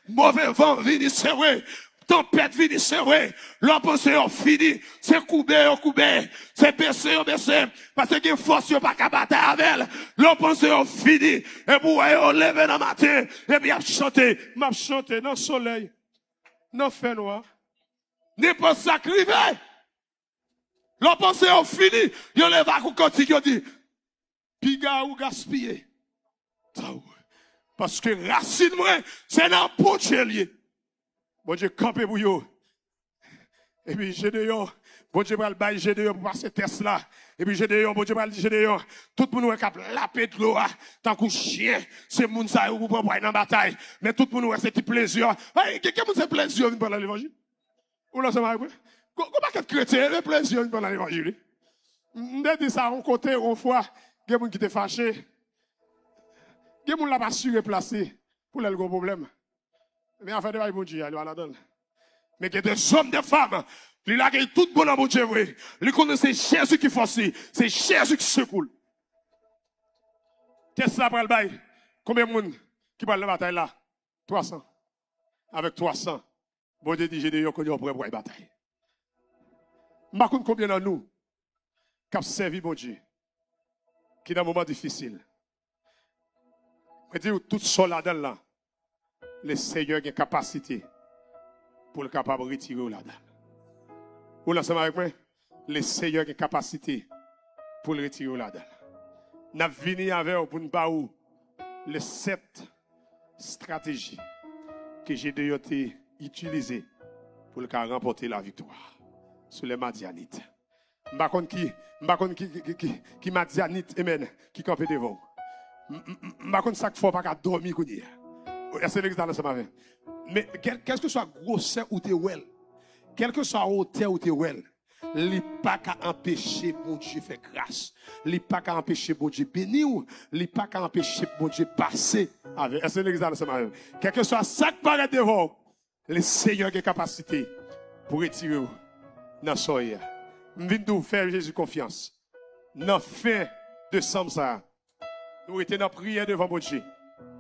Mauvais vent, vini, c'est vrai. Tempête vini, c'est vrai. L'on pense fini. C'est coupé, c'est baissé, parce qu'il y a une force, il n'y a pas qu'à battre avec elle. L'on pense fini. Et vous voyez, on lève dans le matin, et puis chanter. M'a chanté dans le soleil, dans le fait noir. N'est pas sacrifié. L'on pense fini. Il lève à côté, il dit, piga ou gaspiller. Parce que racine, moi, c'est dans le poche. Bon Dieu, campé pour vous. Et puis, j'ai de yon. Bon Dieu, va le bail, j'ai de yon pour passer test là. Et puis, j'ai de yon, bon Dieu, va le j'ai de yon. Tout le monde est capable de laper de l'eau, tant que chien. C'est moun sa ou pour prendre en bataille. Mais tout le monde est c'est plaisir. Quelqu'un moun c'est plaisir pendant l'évangile? Ou là, ça m'a dit, comment est-ce que chrétien, le plaisir pendant l'évangile? On dit ça, on côté, on fois, il y a des gens qui étaient fâchés. Il y a des gens qui n'ont pas su replacer pour le gros problème. Mais en fait, il bon Dieu, il va la donner. Mais que des hommes, des femmes, il a tout bon dans mon Dieu, oui. Il connaît c'est Jésus qui force, c'est Jésus qui secoue. Qu'est-ce que ça pour le bail? Combien de monde qui parle de la bataille là? 300. Avec 300, bon Dieu dit, j'ai des gens qui sont prêts pour la bataille. Je ne sais pas combien de nous qui ont servi mon Dieu, qui dans un moment difficile. Je dis, tout soldat là. Le Seigneur a une capacité pour le capable de retirer là-dedans. Vous l'ensemble avec moi? Le Seigneur a une capacité pour le retirer là-dedans. Nous venons avec vous pour nous parler les 7 stratégies que j'ai déjà utilisées pour le remporter la victoire sur les Madianites. Je ne sais pas qui Madianites, amen, qui campent devant. Je ne sais pas ça qu'il faut pas dormir. Est-ce que l'examen ça m'a fait? Mais quel que soit grosseur ou t'es well, quel que soit hauteur ou t'es well, il n'est pas qu'à empêcher mon Dieu faire grâce. Il n'est pas qu'à empêcher mon Dieu bénir. Il n'est pas qu'à empêcher mon Dieu passer avec. Est-ce que l'examen ça m'a fait? Quel que soit ça qui paraît devant, le Seigneur a capacité pour retirer dans soya. Je viens de faire Jésus confiance. Dans la fin de ça, nous étions dans la prière devant mon Dieu.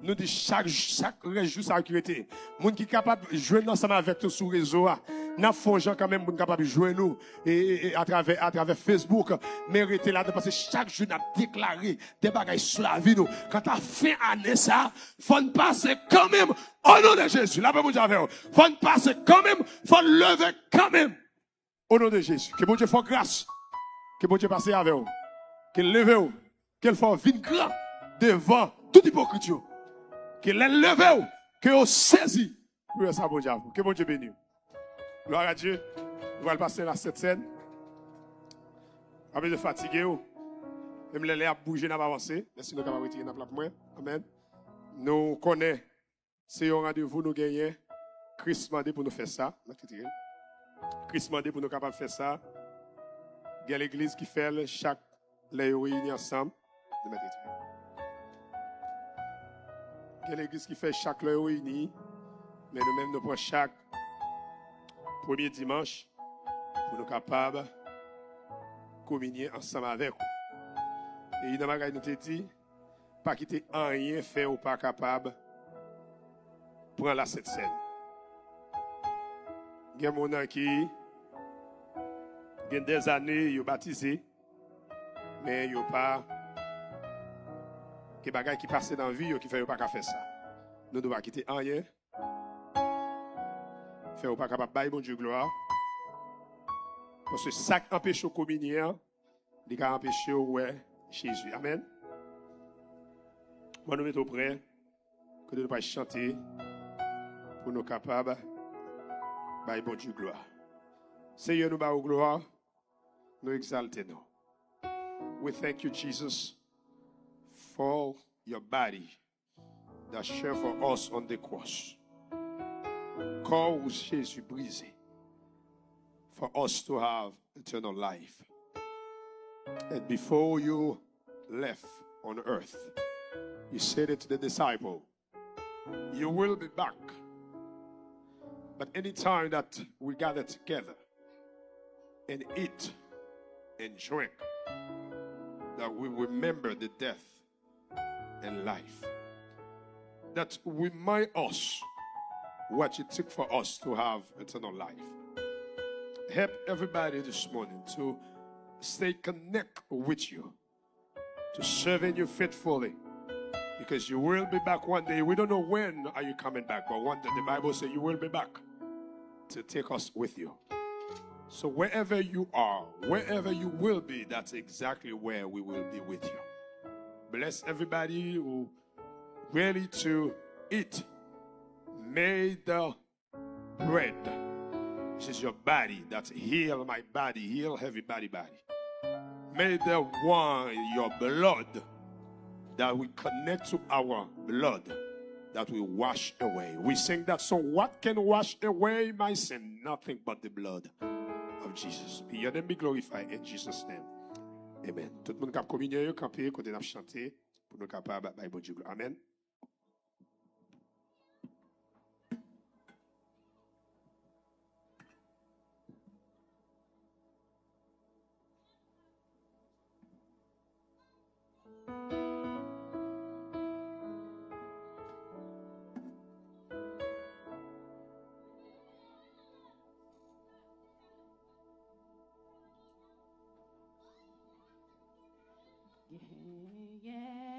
Nous disons chaque jour ça qui était. Moun qui capable de jouer ensemble avec nous sur le réseau. Nous faisons quand même capable de jouer nous et à travers Facebook. Mais rester là parce que chaque jour nous avons déclaré des bagages sur la vie nous. Quand à fin année ça, faut nous passer quand même au nom de Jésus. Là mon Dieu avec vous. Faut nous passer quand même, faut lever quand même au nom de Jésus. Que mon Dieu fasse grâce. Que mon Dieu passe avec vous. Qu'il leve vous. Qu'il fasse vite grand devant toute hypocrisie. Que les levé, que vous saisi. Oui, ça, bon Dieu. Que bon Dieu bénisse. Gloire à Dieu. On va le passer à cette scène. Après, je fatigué. Même les à bouger, n'a pas avancé. Merci de nous retirer dans la plaque. Amen. Nous connaissons, c'est un rendez-vous nous gagnons. Christ m'a dit pour nous faire ça. Christ m'a dit pour nous capables de faire ça. Il y a l'église qui fait chaque les réunis ensemble. Il y a l'église qui fait chaque les réunis. Mais nous-mêmes, nous prenons chaque premier dimanche pour nous capables de communier ensemble avec vous. Et il y a des nous te dit, pas quitter rien fait ou pas capable de prendre la cette scène. Il y a des gens qui ont des années, ils sont baptisés, mais ils n'ont pas des bagages qui passent dans la vie qui ne font pas faire ça. Nous ne devons pas quitter rien. Faire pas capable de bailler bon Dieu gloire. Parce que ça qui empêche au communion, il a empêché ouais Jésus. Amen. Moi nous mettons prêts que nous pas chanter pour nous capables bailler bon Dieu gloire. Seigneur nous baillons gloire, nous exaltons. We thank you Jesus for your body that shed for us on the cross. Cause Jésus brisé for us to have eternal life. And before you left on earth, you said it to the disciple, you will be back. But any time that we gather together and eat and drink, that we remember the death and life. That remind us what it took for us to have eternal life. Help everybody this morning to stay connected with you, to serving you faithfully, because you will be back one day. We don't know when are you coming back, but one day the Bible says you will be back to take us with you. So wherever you are, wherever you will be, that's exactly where we will be with you. Bless everybody who ready to eat. May the bread, this is your body, that's heal my body, heal everybody's body. May the wine, your blood, that we connect to our blood, that we wash away. We sing that song, what can wash away my sin? Nothing but the blood of Jesus. Be your name be glorified in Jesus' name. Amen. Tout le monde cap communion, camper, côté n'a chanter, pour nous capables de bon Dieu. Amen. Yeah,